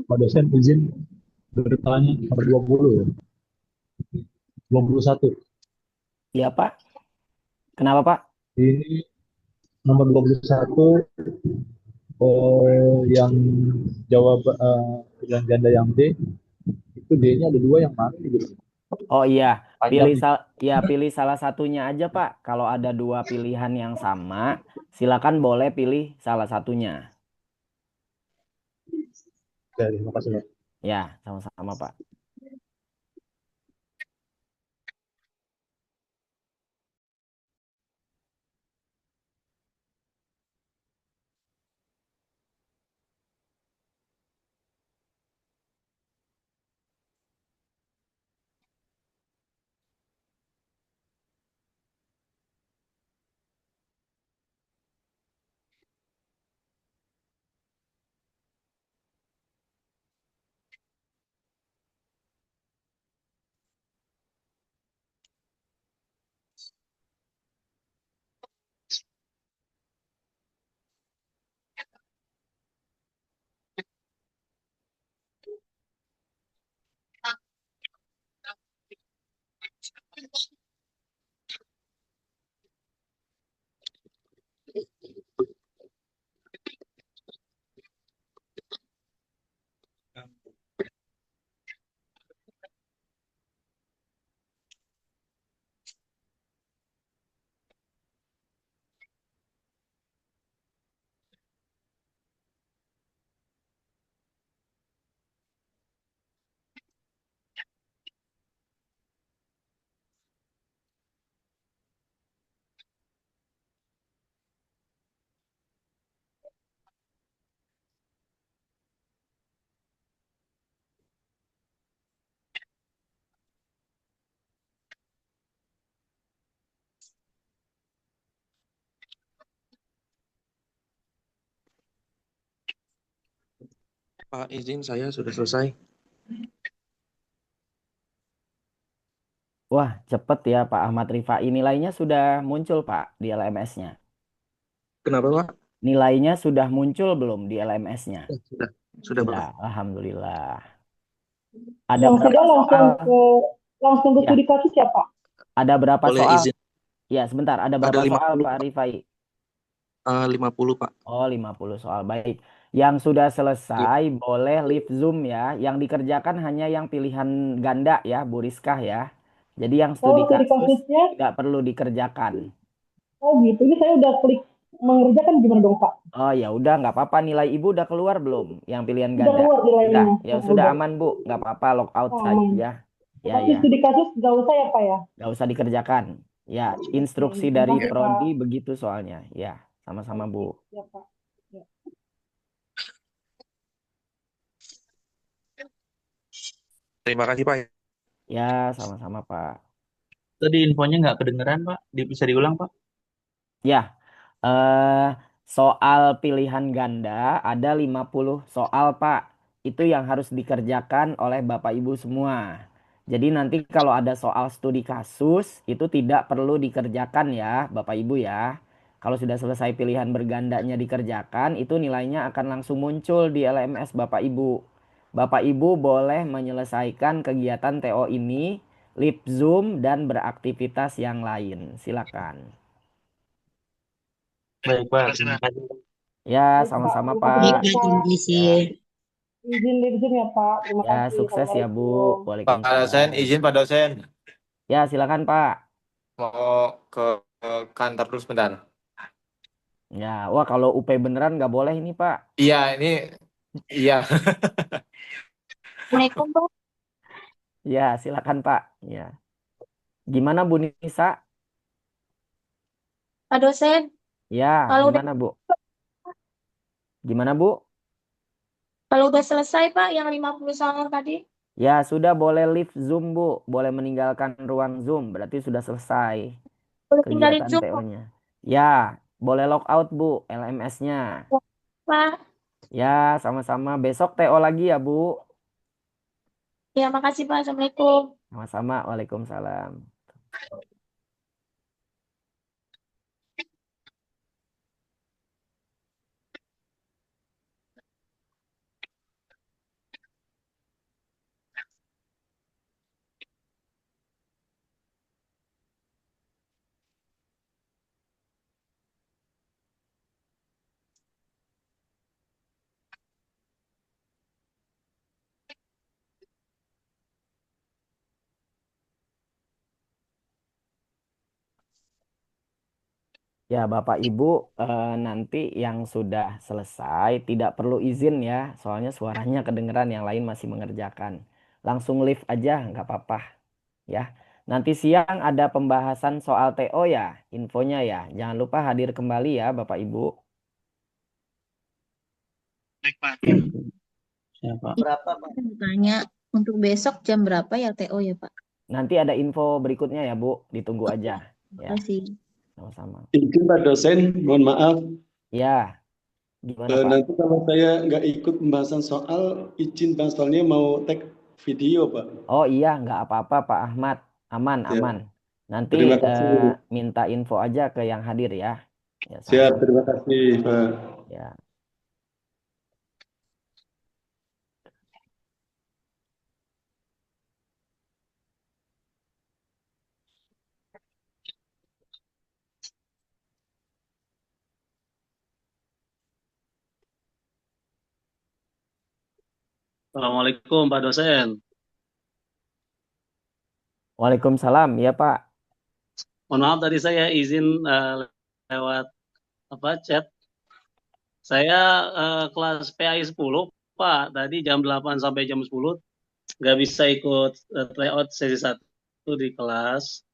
Pak dosen izin bertanya nomor 20 ya. 21. Iya Pak. Kenapa Pak? Ini nomor 21 yang jawab pilihan ganda yang D itu D-nya ada dua yang mana gitu. Oh iya, Panjang nih. pilih salah satunya aja Pak. Kalau ada dua pilihan yang sama, silakan boleh pilih salah satunya. Oke, terima kasih Pak. Ya, sama-sama Pak. Pak, izin saya sudah selesai. Wah, cepet ya Pak Ahmad Rifai. Nilainya sudah muncul Pak di LMS-nya. Kenapa, Pak? Nilainya sudah muncul belum di LMS-nya? Sudah, Pak. Alhamdulillah. Ada Yang berapa sudah soal? langsung ke Ya. studi kasus ya Pak? Ada berapa Boleh soal? izin. Ya, sebentar. Ada berapa soal 50, Pak Rifai? 50, Pak. Oh, 50 soal. Baik. Yang sudah selesai boleh leave Zoom ya. Yang dikerjakan hanya yang pilihan ganda ya, Bu Rizkah ya. Jadi yang studi studi kasus kasusnya? tidak perlu dikerjakan. Oh gitu, ini saya udah klik mengerjakan gimana dong Pak? Oh ya udah nggak apa-apa, nilai ibu udah keluar belum yang pilihan Udah ganda? keluar nilainya. Ya sudah aman Bu, nggak apa-apa, log out Oh, aman. saja. Ya Tapi ya, studi kasus nggak usah ya Pak ya? nggak usah dikerjakan. Ya instruksi Terima dari kasih, prodi Pak. begitu soalnya. Ya sama-sama Bu. Ya Pak. Ya. Terima kasih, Pak. Ya sama-sama Pak. Tadi infonya nggak kedengeran, Pak. Bisa diulang, Pak? Ya, soal pilihan ganda ada 50 soal Pak. Itu yang harus dikerjakan oleh Bapak Ibu semua. Jadi nanti kalau ada soal studi kasus itu tidak perlu dikerjakan ya Bapak Ibu ya. Kalau sudah selesai pilihan bergandanya dikerjakan itu nilainya akan langsung muncul di LMS Bapak Ibu. Bapak Ibu boleh menyelesaikan kegiatan TO ini, lip Zoom dan beraktivitas yang lain. Silakan. Baik, Pak. Terima kasih. Ya, sama-sama Pak. Terima kasih, Pak. Ya, Izin ya Pak. Terima ya kasih. sukses ya Bu. Assalamualaikum. Pak dosen, Waalaikumsalam. izin Pak dosen. Ya, silakan Pak. Mau ke kantor dulu sebentar. Ya, wah kalau UP beneran nggak boleh ini Pak. Iya, ini iya. Assalamualaikum, Pak. Ya, silakan Pak. Ya. Gimana Bu Nisa? Pak dosen, Ya, kalau gimana Bu? Gimana Bu? kalau udah selesai Pak yang 50 soal tadi? Ya, sudah boleh leave Zoom Bu. Boleh meninggalkan ruang Zoom. Berarti sudah selesai Boleh tinggalin kegiatan Zoom, TO-nya. Ya, boleh log out Bu LMS-nya. Pak. Ya, sama-sama. Besok TO lagi ya Bu. Ya, makasih Pak. Assalamualaikum. Sama-sama. Waalaikumsalam. Ya, Bapak Ibu, nanti yang sudah selesai tidak perlu izin ya, soalnya suaranya kedengeran yang lain masih mengerjakan. Langsung live aja, nggak apa-apa ya. Nanti siang ada pembahasan soal TO ya, infonya ya. Jangan lupa hadir kembali ya, Bapak Ibu. Baik, Pak. Siapa? Berapa Pak? Tanya untuk besok jam berapa ya TO ya Pak? Nanti ada info berikutnya ya, Bu. Ditunggu aja. Ya, Terima kasih. sama-sama. Izin Pak dosen, mohon maaf. Ya, gimana Pak? Nanti kalau saya nggak ikut pembahasan soal, izin Pak soalnya mau tag video Pak. Oh iya, nggak apa-apa Pak Ahmad. Aman, Ya. aman. Nanti Terima kasih. minta info aja ke yang hadir ya. Ya, Siap, sama-sama. terima kasih Pak. Ya. Assalamualaikum Pak dosen. Waalaikumsalam, ya Pak. Mohon maaf tadi saya izin lewat chat. Saya kelas PAI 10 Pak. Tadi jam 8 sampai jam 10 nggak bisa ikut tryout sesi 1 di kelas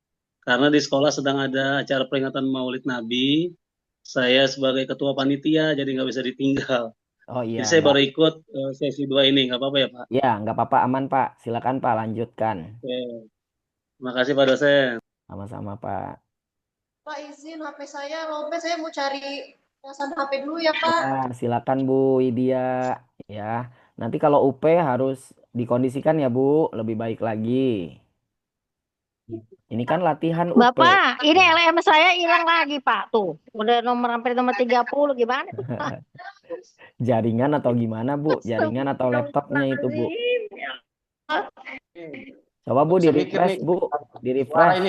karena di sekolah sedang ada acara peringatan Maulid Nabi. Saya sebagai ketua panitia jadi nggak bisa ditinggal. Oh iya. Jadi saya baru ikut sesi 2 ini, nggak apa-apa ya Pak? Ya, nggak apa-apa, aman Pak. Silakan Pak, lanjutkan. Oke. Terima kasih Pak dosen. Sama-sama Pak. Pak izin HP saya lobet, saya mau cari pasan HP dulu ya Pak. Ya, silakan Bu Widya. Ya, Nanti kalau UP harus dikondisikan ya Bu, lebih baik lagi. Ini kan latihan UP. Bapak, ini LM saya hilang lagi, Pak. Tuh, udah hampir nomor 30 gimana tuh, Pak? Jaringan atau gimana Bu? Jaringan atau laptopnya itu Bu? Coba Bu di refresh Bu, di refresh.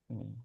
Hmm.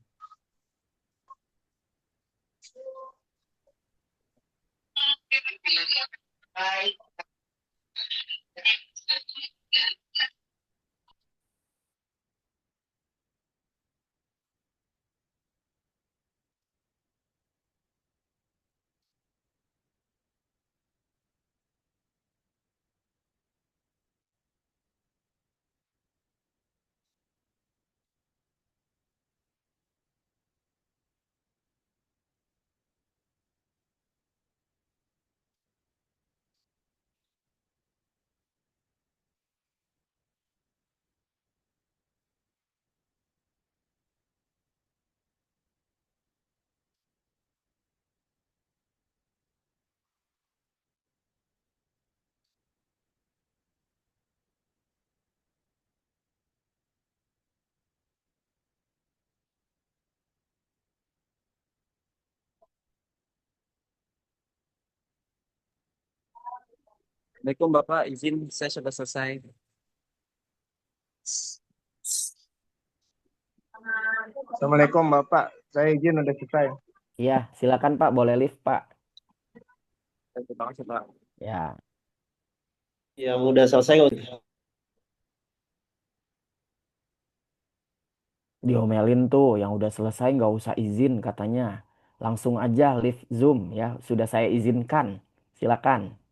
Assalamualaikum Bapak, izin saya sudah selesai. Assalamualaikum Bapak, saya izin udah selesai. Iya, silakan Pak, boleh lift Pak. Terima kasih Pak. Ya, Yang udah selesai diomelin tuh yang udah selesai nggak usah izin katanya. Langsung aja live Zoom ya, sudah saya izinkan. Silakan.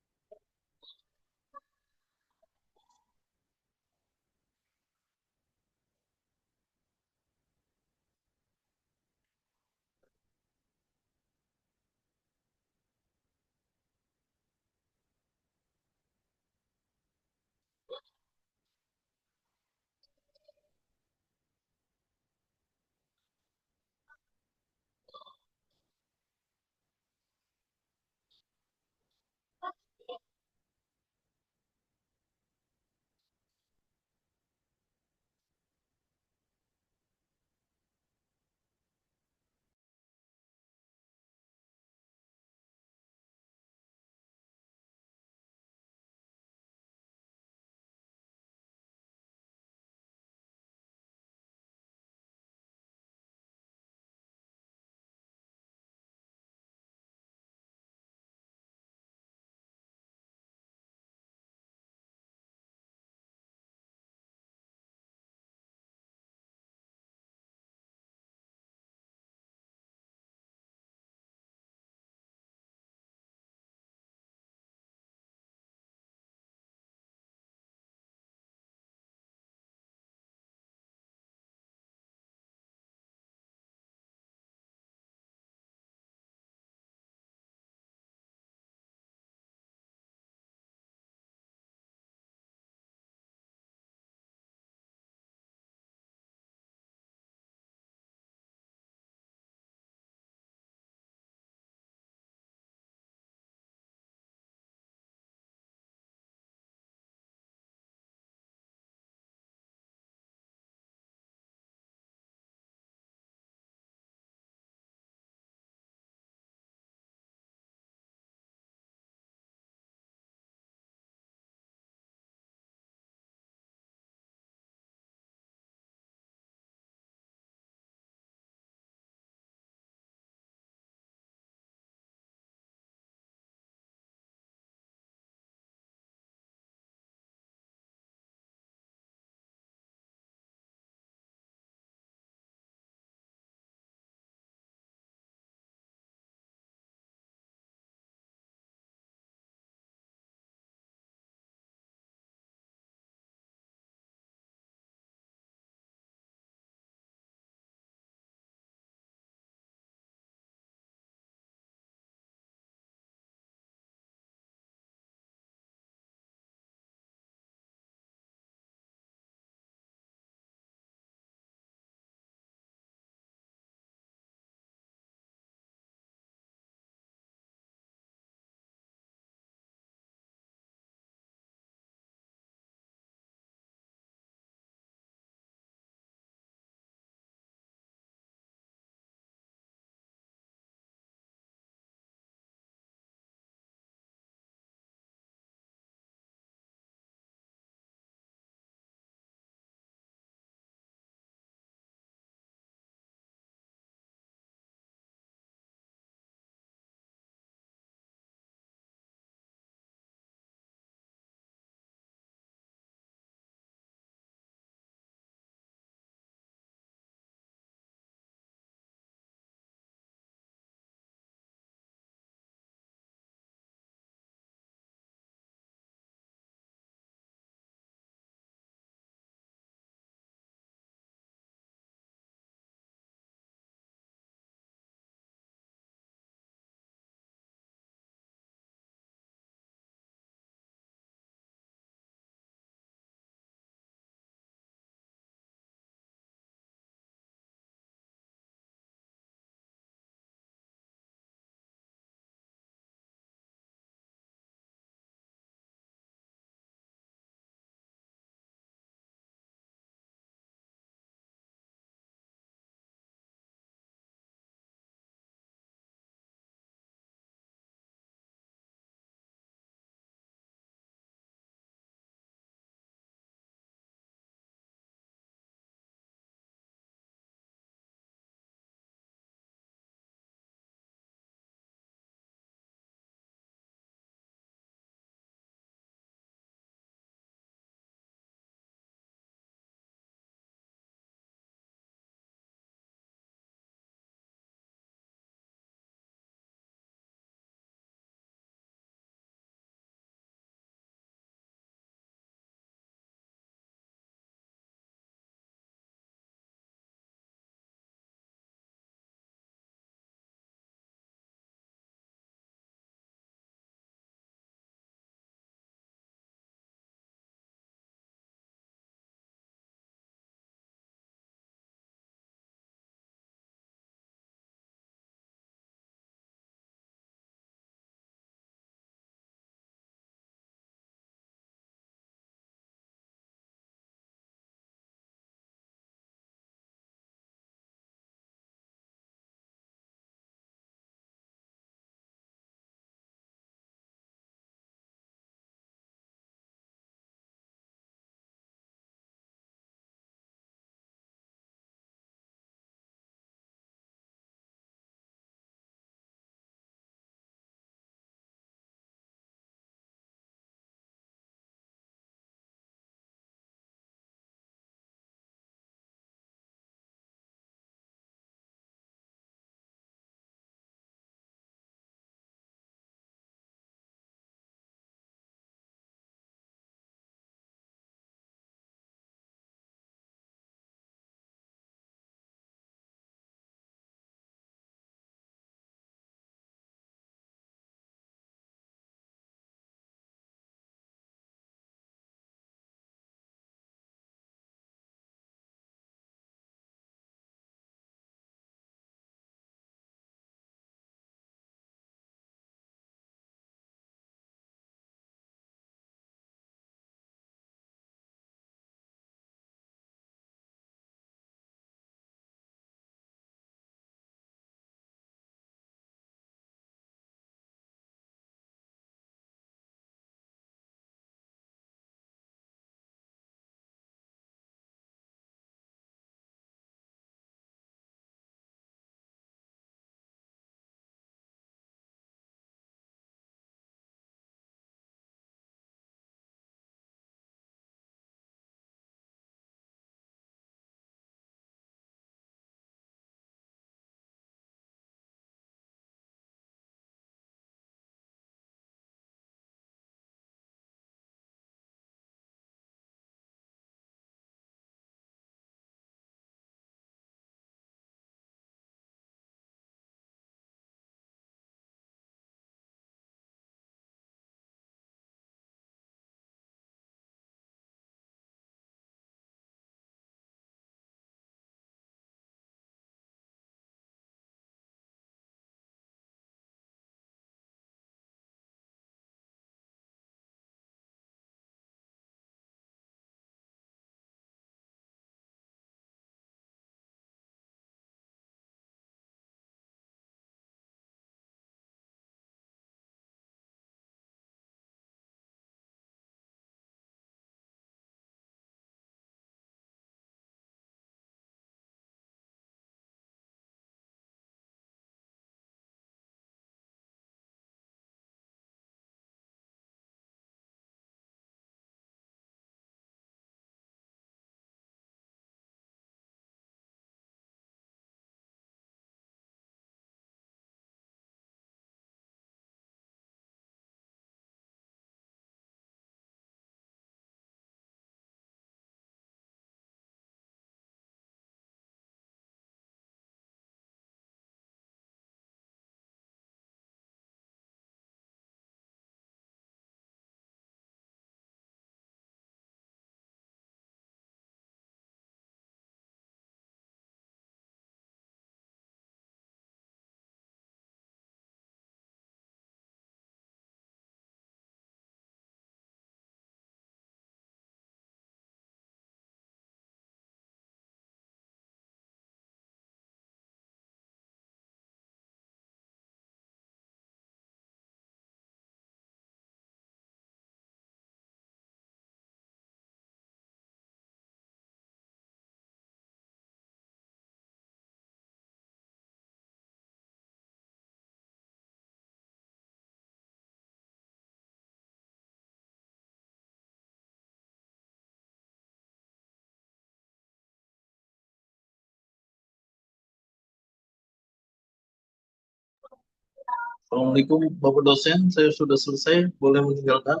Assalamualaikum Bapak dosen, saya sudah selesai, boleh meninggalkan?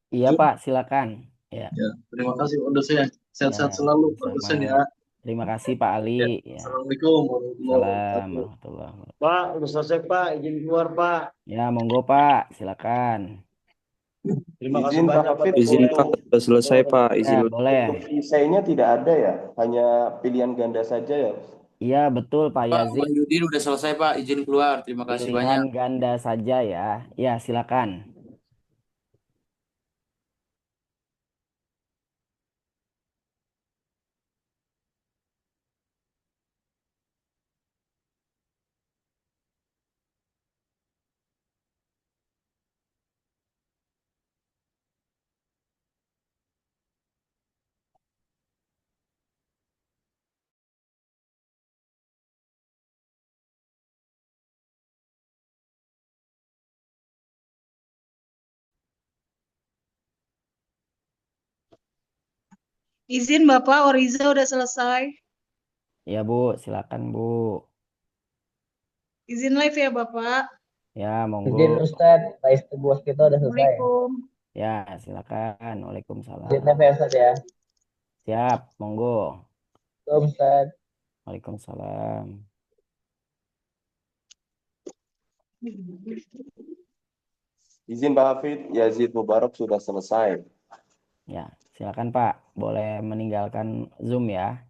Iya Zoom? Pak, silakan. Ya, Ya, terima kasih Pak dosen. Sehat-sehat ya, selalu Pak dosen sama. ya. Terima kasih Pak Ali. Ya, Ya, Assalamualaikum warahmatullahi salam wabarakatuh. warahmatullahi wabarakatuh. Pak, udah selesai Pak, izin keluar Pak. Ya, monggo Pak, silakan. Terima kasih Izin Pak banyak Hafid, Pak. izin Pak, sudah selesai Pak, Ya, izin. boleh. Untuk esainya tidak ada ya, hanya pilihan ganda saja ya. Iya, betul Pak Pak Yazid. Mahyudin udah selesai Pak, izin keluar. Terima kasih Pilihan banyak. ganda saja ya. Ya, silakan. Izin Bapak, Oriza udah selesai. Ya Bu, silakan Bu. Izin live ya Bapak. Ya, monggo. Izin Ustadz, tais tugas kita udah selesai. Assalamualaikum. Ya, silakan. Waalaikumsalam. Izin live ya Ustadz ya. Siap, monggo. Assalamualaikum Ustadz. Waalaikumsalam. Izin Pak Hafid, Yazid Mubarak sudah selesai. Ya, silakan Pak. Boleh meninggalkan Zoom ya.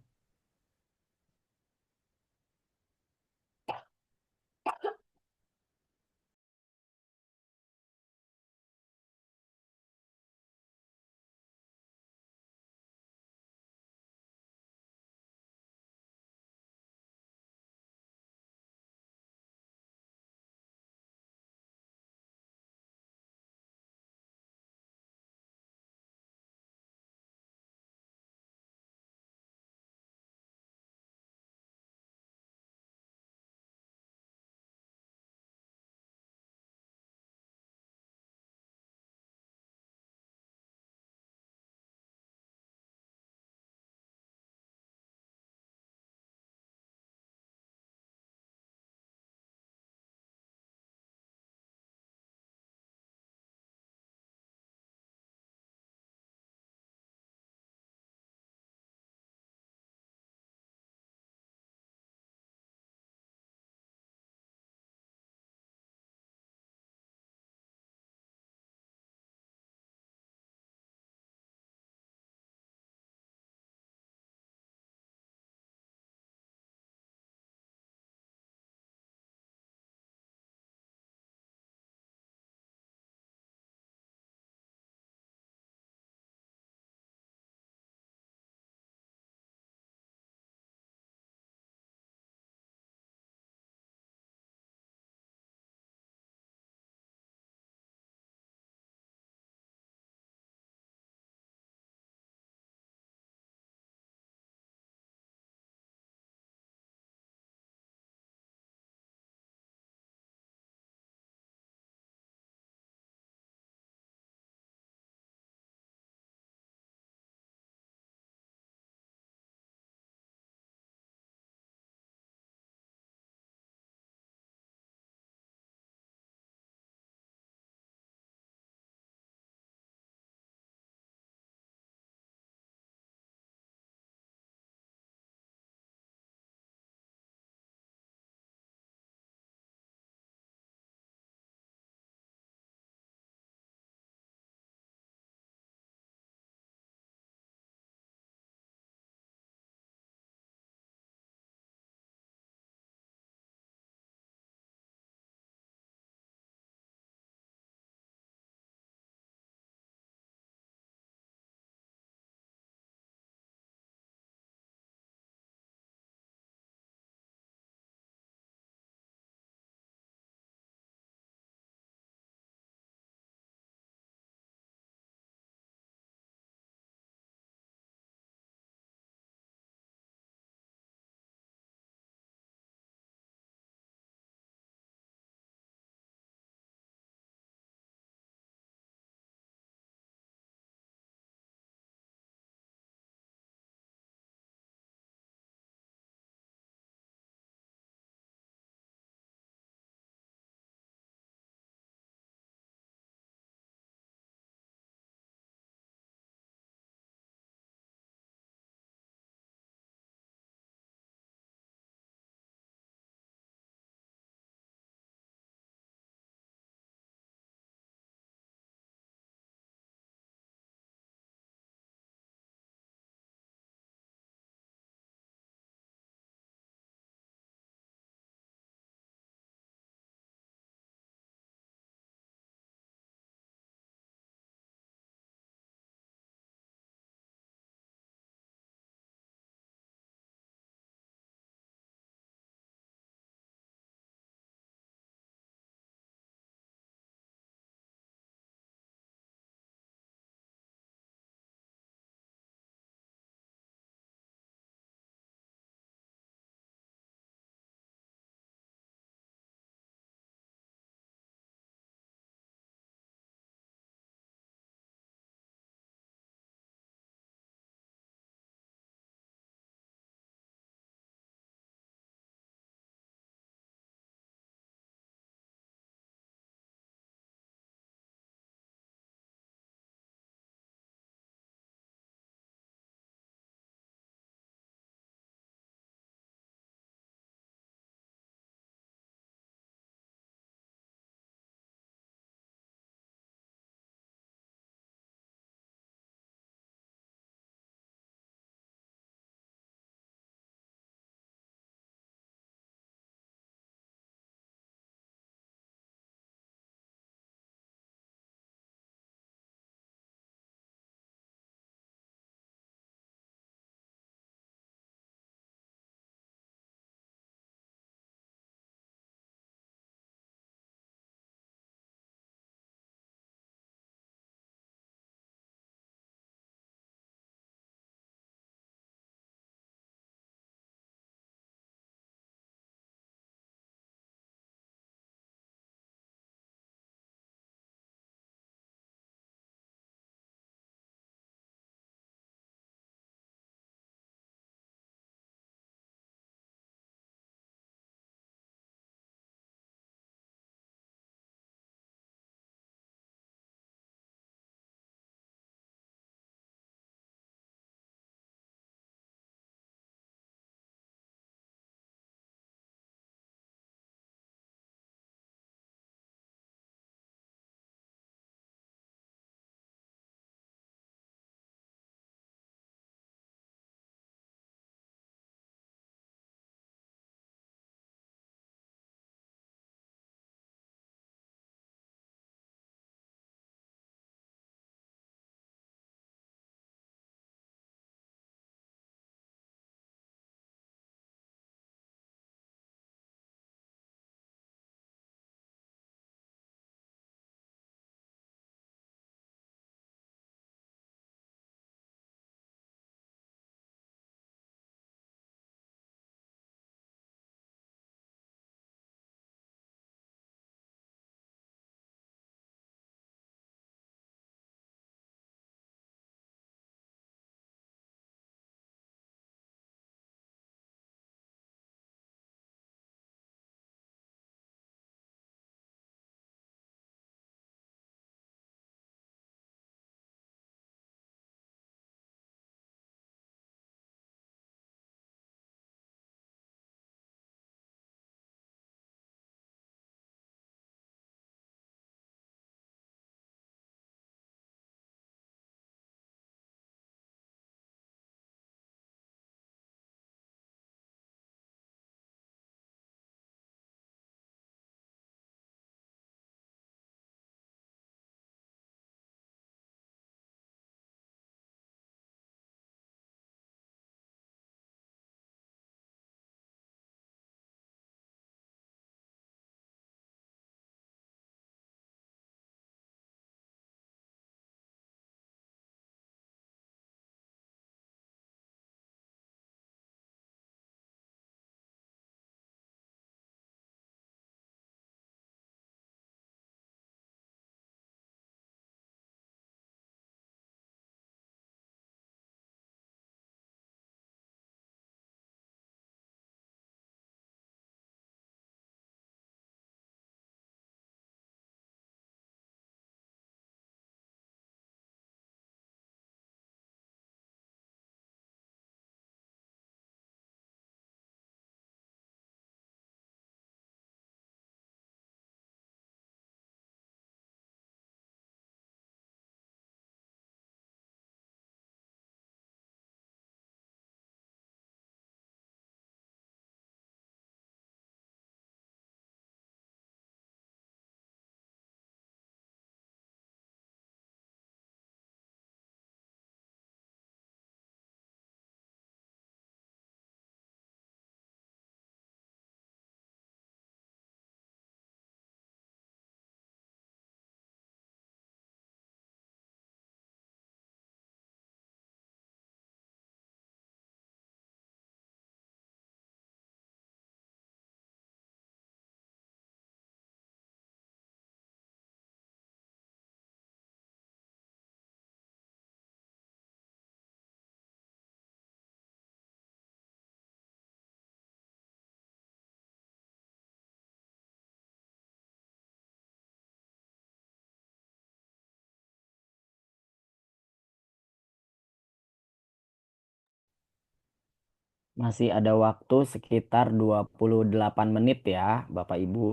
Masih ada waktu sekitar 28 menit ya, Bapak Ibu.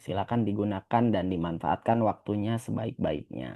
Silakan digunakan dan dimanfaatkan waktunya sebaik-baiknya.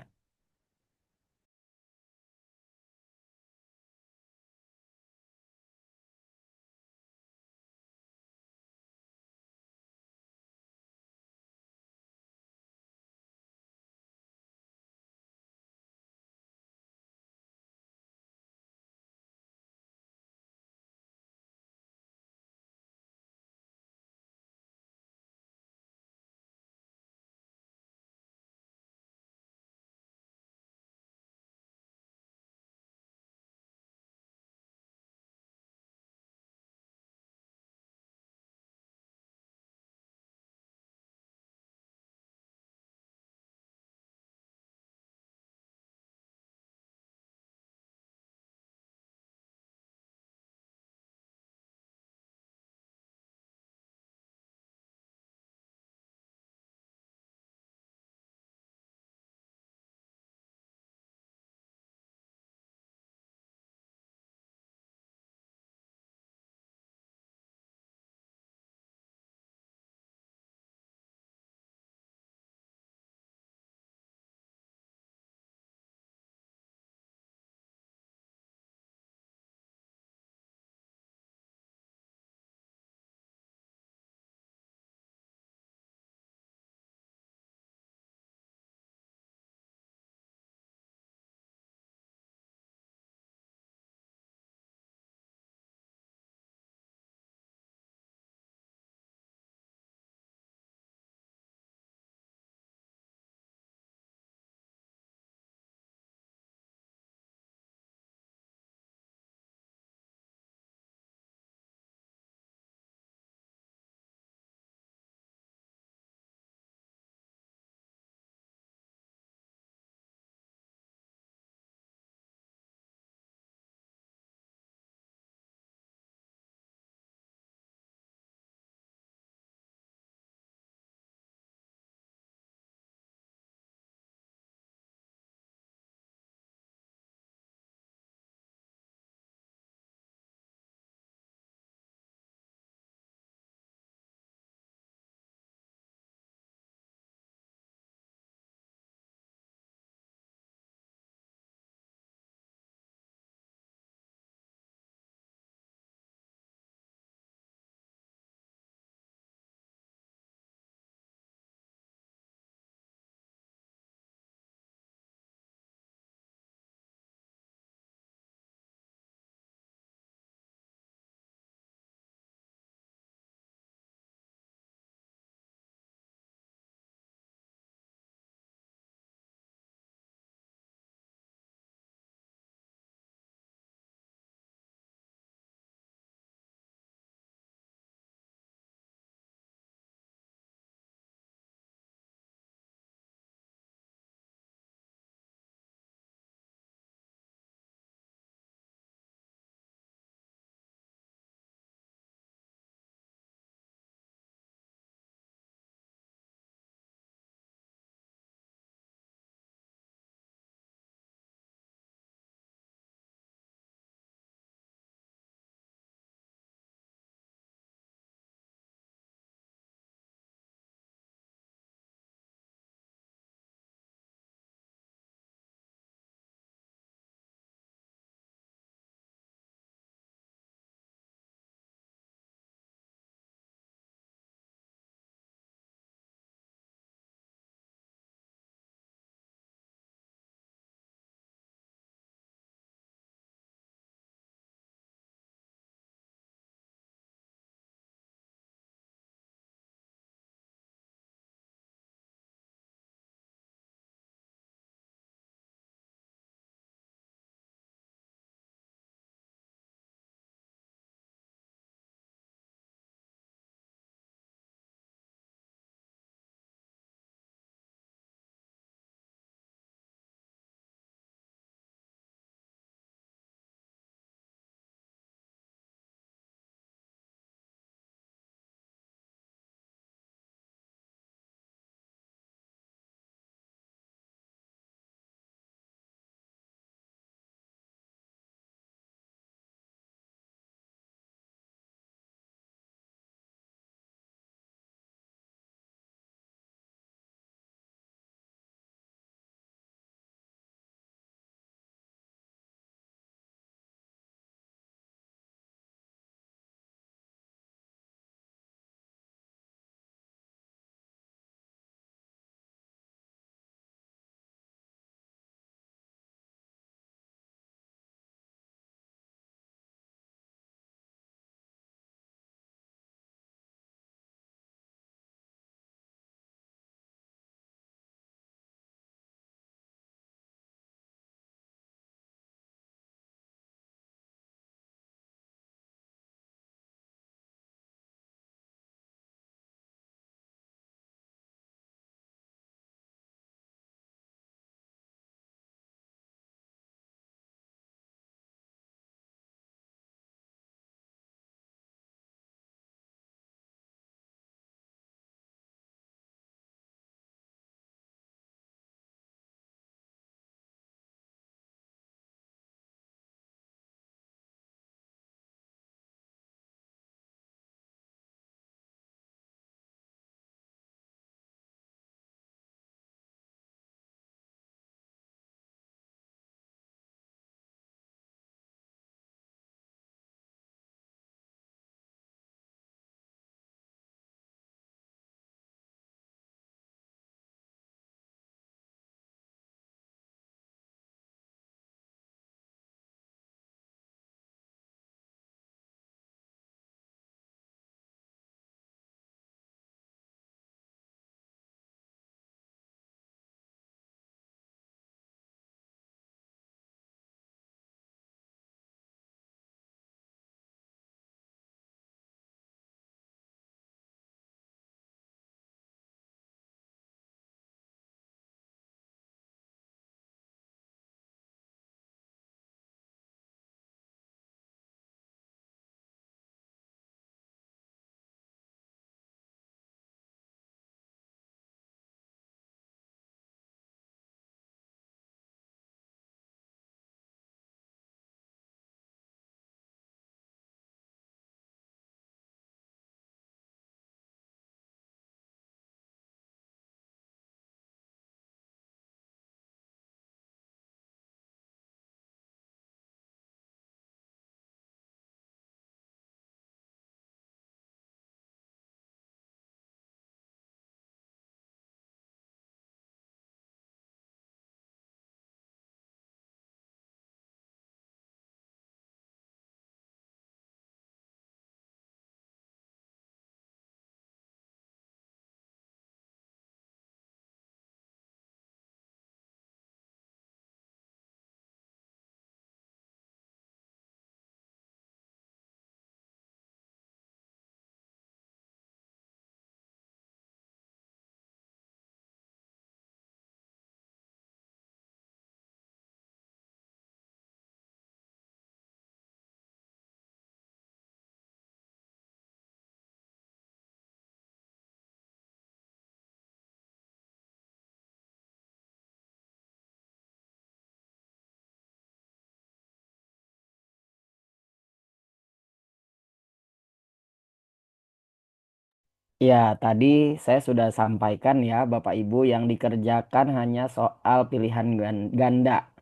Ya, tadi saya sudah sampaikan ya, Bapak Ibu, yang dikerjakan hanya soal pilihan ganda.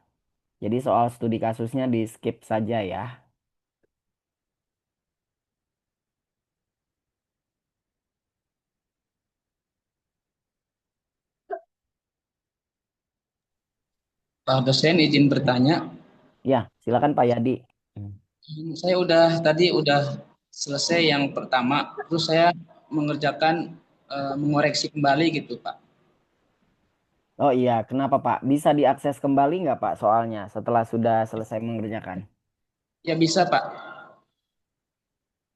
Jadi soal studi kasusnya di skip saja ya. Pak dosen izin bertanya. Ya, silakan Pak Yadi. Saya tadi udah selesai yang pertama, terus saya mengerjakan mengoreksi kembali gitu Pak. Oh iya, kenapa Pak? Bisa diakses kembali nggak Pak soalnya setelah sudah selesai mengerjakan? Ya bisa Pak.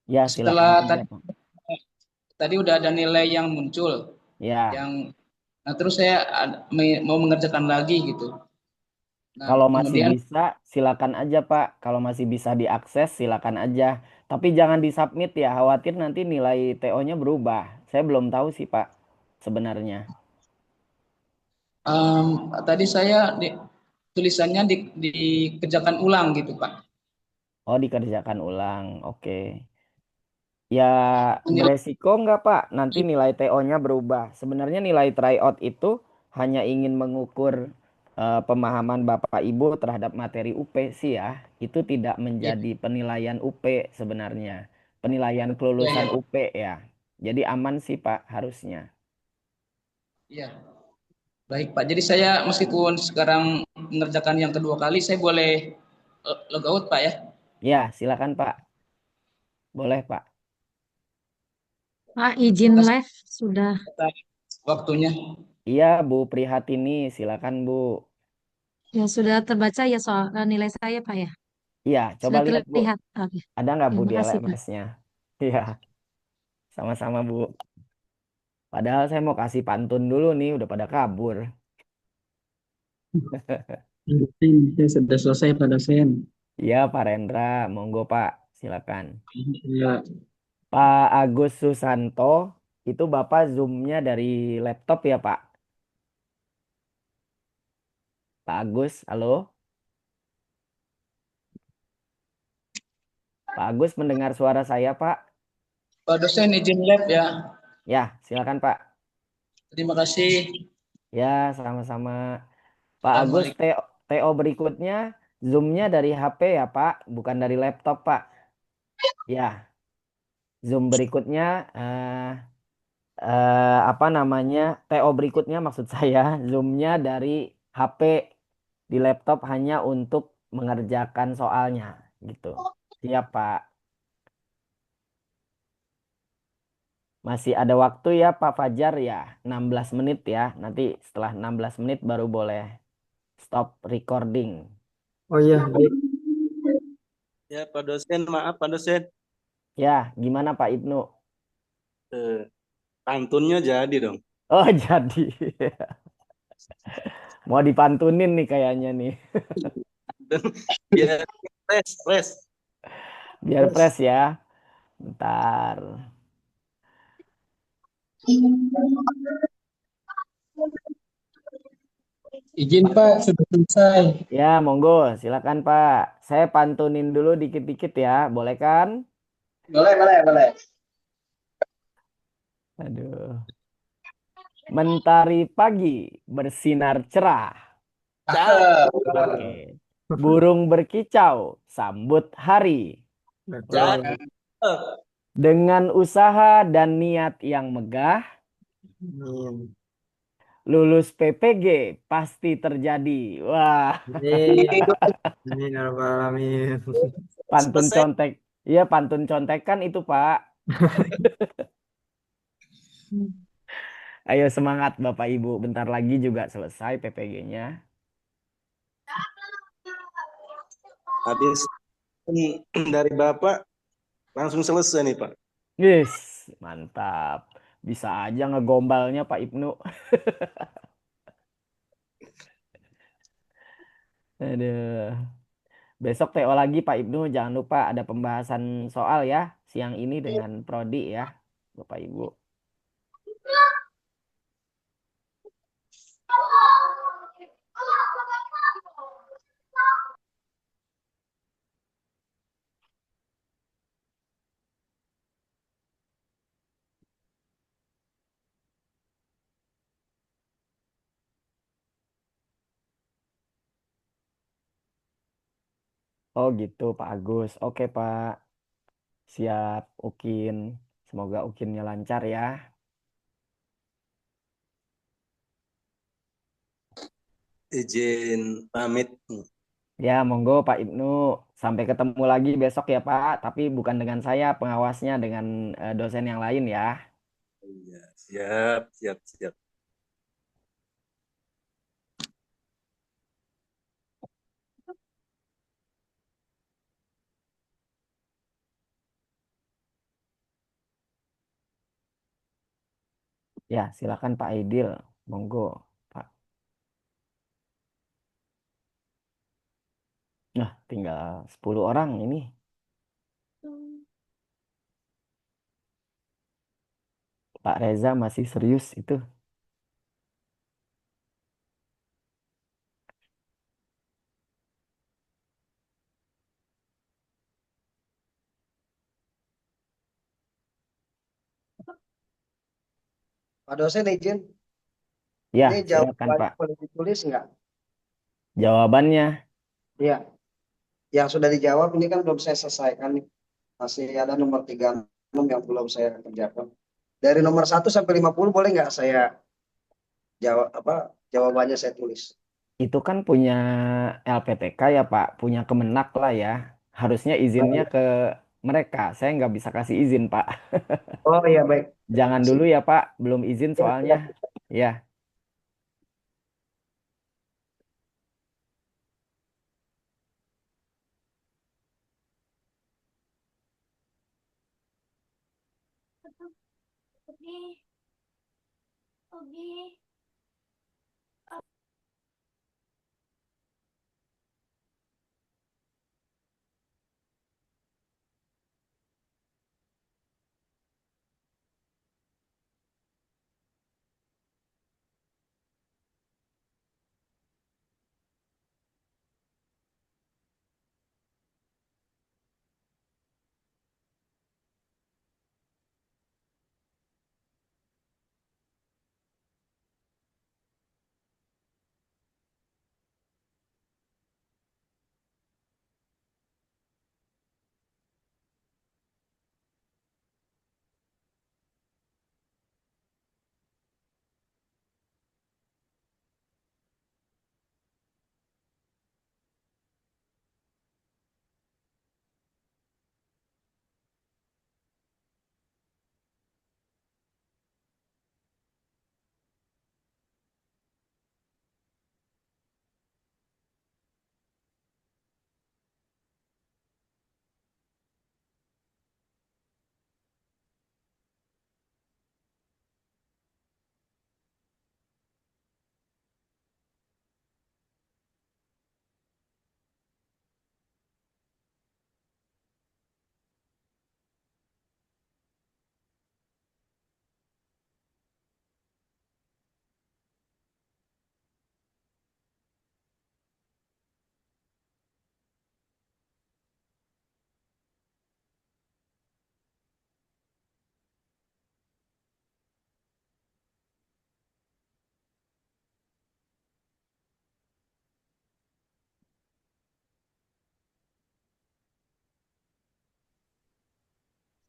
Ya, silakan Setelah aja Pak. tadi udah ada nilai yang muncul, Ya, nah terus saya mau mengerjakan lagi gitu. Nah kalau masih kemudian bisa, silakan aja Pak. Kalau masih bisa diakses, silakan aja. Tapi jangan disubmit ya, khawatir nanti nilai TO-nya berubah. Saya belum tahu sih Pak, sebenarnya. tadi saya tulisannya dikerjakan ulang gitu Pak. Oh, dikerjakan ulang. Oke. Ya, beresiko nggak Pak? Nanti nilai TO-nya berubah. Sebenarnya nilai tryout itu hanya ingin mengukur pemahaman Bapak Ibu terhadap materi UP sih ya. Itu tidak menjadi penilaian UP sebenarnya. Penilaian kelulusan UP ya. Jadi aman sih Pak harusnya. Iya. Baik Pak. Jadi saya meskipun sekarang mengerjakan yang kedua kali, saya boleh log out Pak ya? Ya, silakan Pak. Boleh Pak. Pak, izin live sudah. Waktunya. Iya, Bu Prihatini, silakan Bu. Ya sudah terbaca ya soal nilai saya Pak ya. Iya, coba Sudah lihat Bu. terlihat. Oke. Ada nggak Bu Terima di kasih Pak. LMS-nya? Iya, sama-sama Bu. Padahal saya mau kasih pantun dulu nih, udah pada kabur. Saya sudah selesai Pak dosen. Iya, Pak Rendra, monggo Pak, silakan. Ya. Pak Agus Susanto, itu Bapak Zoom-nya dari laptop ya Pak? Pak Agus, halo? Pak Agus mendengar suara saya Pak? Pak dosen izin lab ya. Ya, silakan Pak. Terima kasih. Ya, sama-sama. Pak Agus, TO berikutnya Zoom-nya dari HP ya Pak, bukan dari laptop Pak. Ya, Zoom berikutnya apa namanya, TO berikutnya maksud saya, Zoom-nya dari HP, di laptop hanya untuk mengerjakan soalnya gitu. Siap Pak. Masih ada waktu ya Pak Fajar ya, 16 menit ya. Nanti setelah 16 menit baru boleh stop recording. Oh iya, baik. Ya Pak dosen, maaf Pak dosen. Ya, gimana Pak Ibnu? Pantunnya jadi dong. Oh jadi. Mau dipantunin nih kayaknya nih. Biar fresh. Biar fresh ya. Ntar. Izin Pak, sudah selesai. Ya, monggo, silakan Pak. Saya pantunin dulu dikit-dikit ya, boleh kan? Boleh. Aduh. Mentari pagi bersinar cerah. Oke. Burung berkicau sambut hari. Dengan usaha dan niat yang megah, lulus PPG pasti terjadi. Wah. Amin. Pantun contek. Iya, pantun contekan itu, Pak. Ayo semangat Bapak Ibu. Bentar lagi juga selesai PPG-nya. Habis dari Bapak langsung selesai nih Pak. Yes, mantap. Bisa aja ngegombalnya Pak Ibnu. Aduh. Besok TO lagi Pak Ibnu. Jangan lupa ada pembahasan soal ya. Siang ini dengan Prodi ya, Bapak Ibu. Oh gitu Pak Agus. Oke Pak. Siap Ukin. Semoga Ukinnya lancar ya. Izin pamit. Ya, monggo Pak Ibnu. Sampai ketemu lagi besok ya Pak. Tapi bukan dengan saya pengawasnya, dengan dosen yang lain ya. Iya, siap, siap, siap. Ya, silakan Pak Aidil. Monggo Pak. Nah, tinggal 10 orang ini. Pak Reza masih serius itu. Pak dosen izin, Ya, ini silakan jawabannya Pak. boleh ditulis nggak? Jawabannya. Iya, yang sudah dijawab ini kan belum saya selesaikan nih. Masih ada nomor 36 yang belum saya kerjakan. Dari nomor 1 sampai 50 boleh nggak saya jawab jawabannya saya tulis? Itu kan punya LPTK ya Pak, punya Kemenak lah ya. Harusnya izinnya ke mereka. Saya nggak bisa kasih izin Pak. Oh iya baik. Jangan dulu ya Pak, belum izin Ya, soalnya. Ya,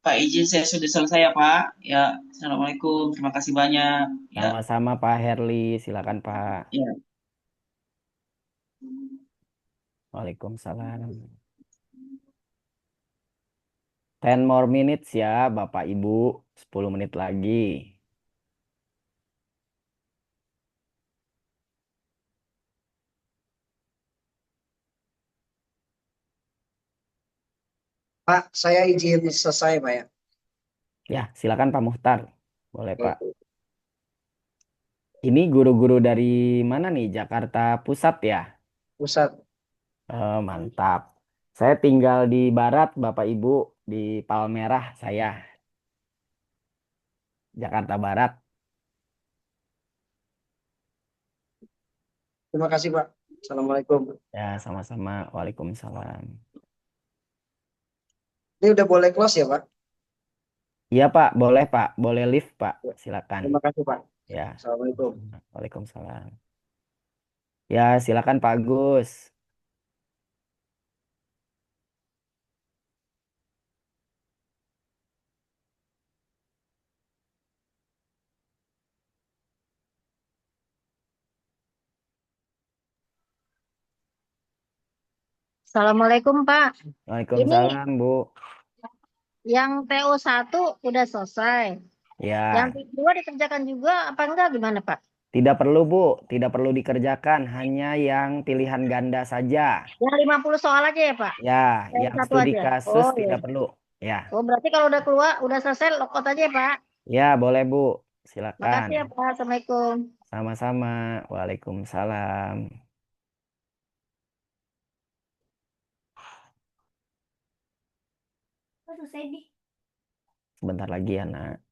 Pak izin saya sudah selesai ya Pak. Ya, Assalamualaikum. Terima kasih banyak. Ya, sama-sama Pak Herli. Silakan Pak. ya. Waalaikumsalam. 10 more minutes ya, Bapak Ibu. 10 menit lagi. Pak, saya izin selesai Pak ya. Ya, silakan Pak Muhtar. Boleh Pak. Ini guru-guru dari mana nih? Jakarta Pusat ya? Pusat. Mantap. Saya tinggal di Barat, Bapak Ibu, di Palmerah saya. Jakarta Barat. Terima kasih Pak. Assalamualaikum. Ya, sama-sama. Waalaikumsalam. Ini udah boleh close ya Pak? Iya Pak, boleh Pak. Boleh lift Pak. Silakan. Terima kasih Pak. Ya. Assalamualaikum. Waalaikumsalam. Ya, silakan Pak Agus. Assalamualaikum Pak. Ini Waalaikumsalam, Bu. yang TO1 udah selesai. Yang Ya, kedua dikerjakan juga apa enggak gimana Pak? tidak perlu, Bu. Tidak perlu dikerjakan, hanya yang pilihan ganda saja. Yang 50 soal aja ya Pak? Ya, yang TO1 studi aja. kasus Oh iya. tidak perlu. Ya. Oh berarti kalau udah keluar, udah selesai logout aja ya Pak? Ya, boleh, Bu. Makasih ya Silakan. Pak. Assalamualaikum. Sama-sama. Waalaikumsalam. Sebentar lagi ya, Nak.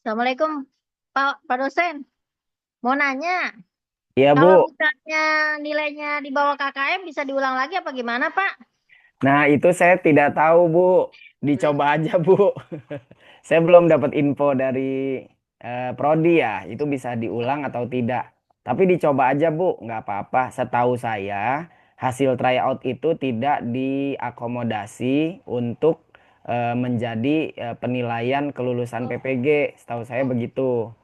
Assalamualaikum Pak dosen. Mau nanya, Iya, Bu. kalau misalnya nilainya di bawah KKM bisa diulang lagi apa gimana Pak? Nah, itu saya tidak tahu, Bu. Dicoba aja, Bu. Saya belum dapat info dari Prodi ya, itu bisa diulang atau tidak. Tapi dicoba aja, Bu. Nggak apa-apa. Setahu saya, hasil tryout itu tidak diakomodasi untuk menjadi penilaian kelulusan PPG. Setahu saya begitu.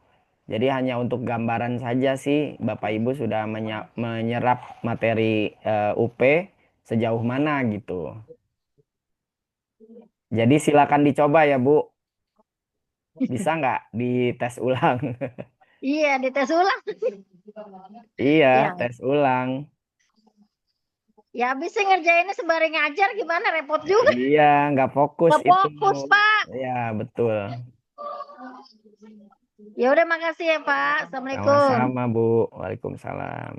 Jadi hanya untuk gambaran saja sih, Bapak Ibu sudah menyerap materi UP sejauh mana gitu. Jadi silakan dicoba ya, Bu. Bisa nggak dites ulang? Iya, dites ulang. Iya, Ya, tes ulang. ya habis sih ngerjainnya sembari ngajar gimana repot juga. Iya, nggak fokus Nggak itu. fokus Pak. Ya, betul. Ya udah makasih ya Pak. Assalamualaikum. Sama-sama, Bu. Waalaikumsalam.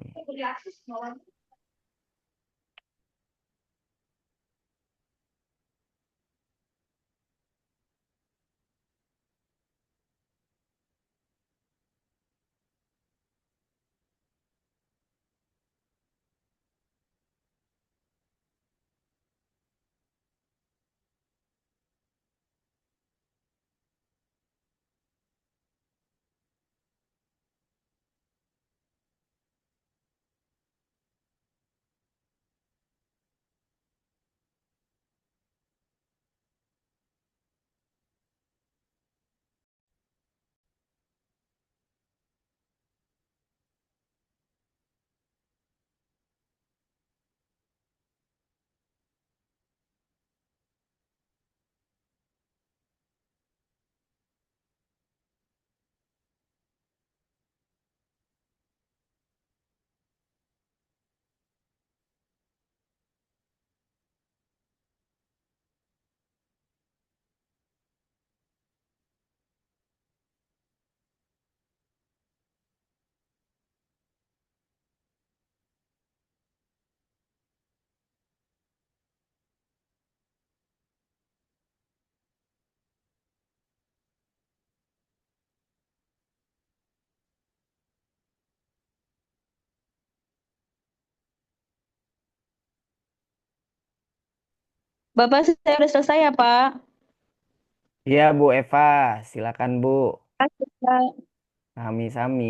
Bapak saya udah selesai ya, Pak. Iya, Bu Eva, silakan Bu. Makasih, Pak. Sami-sami.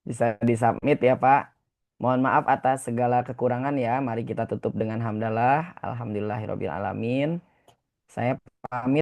Bisa disubmit ya, Pak. Mohon maaf atas segala kekurangan ya. Mari kita tutup dengan hamdalah. Alhamdulillahirobbil alamin. Saya pamit.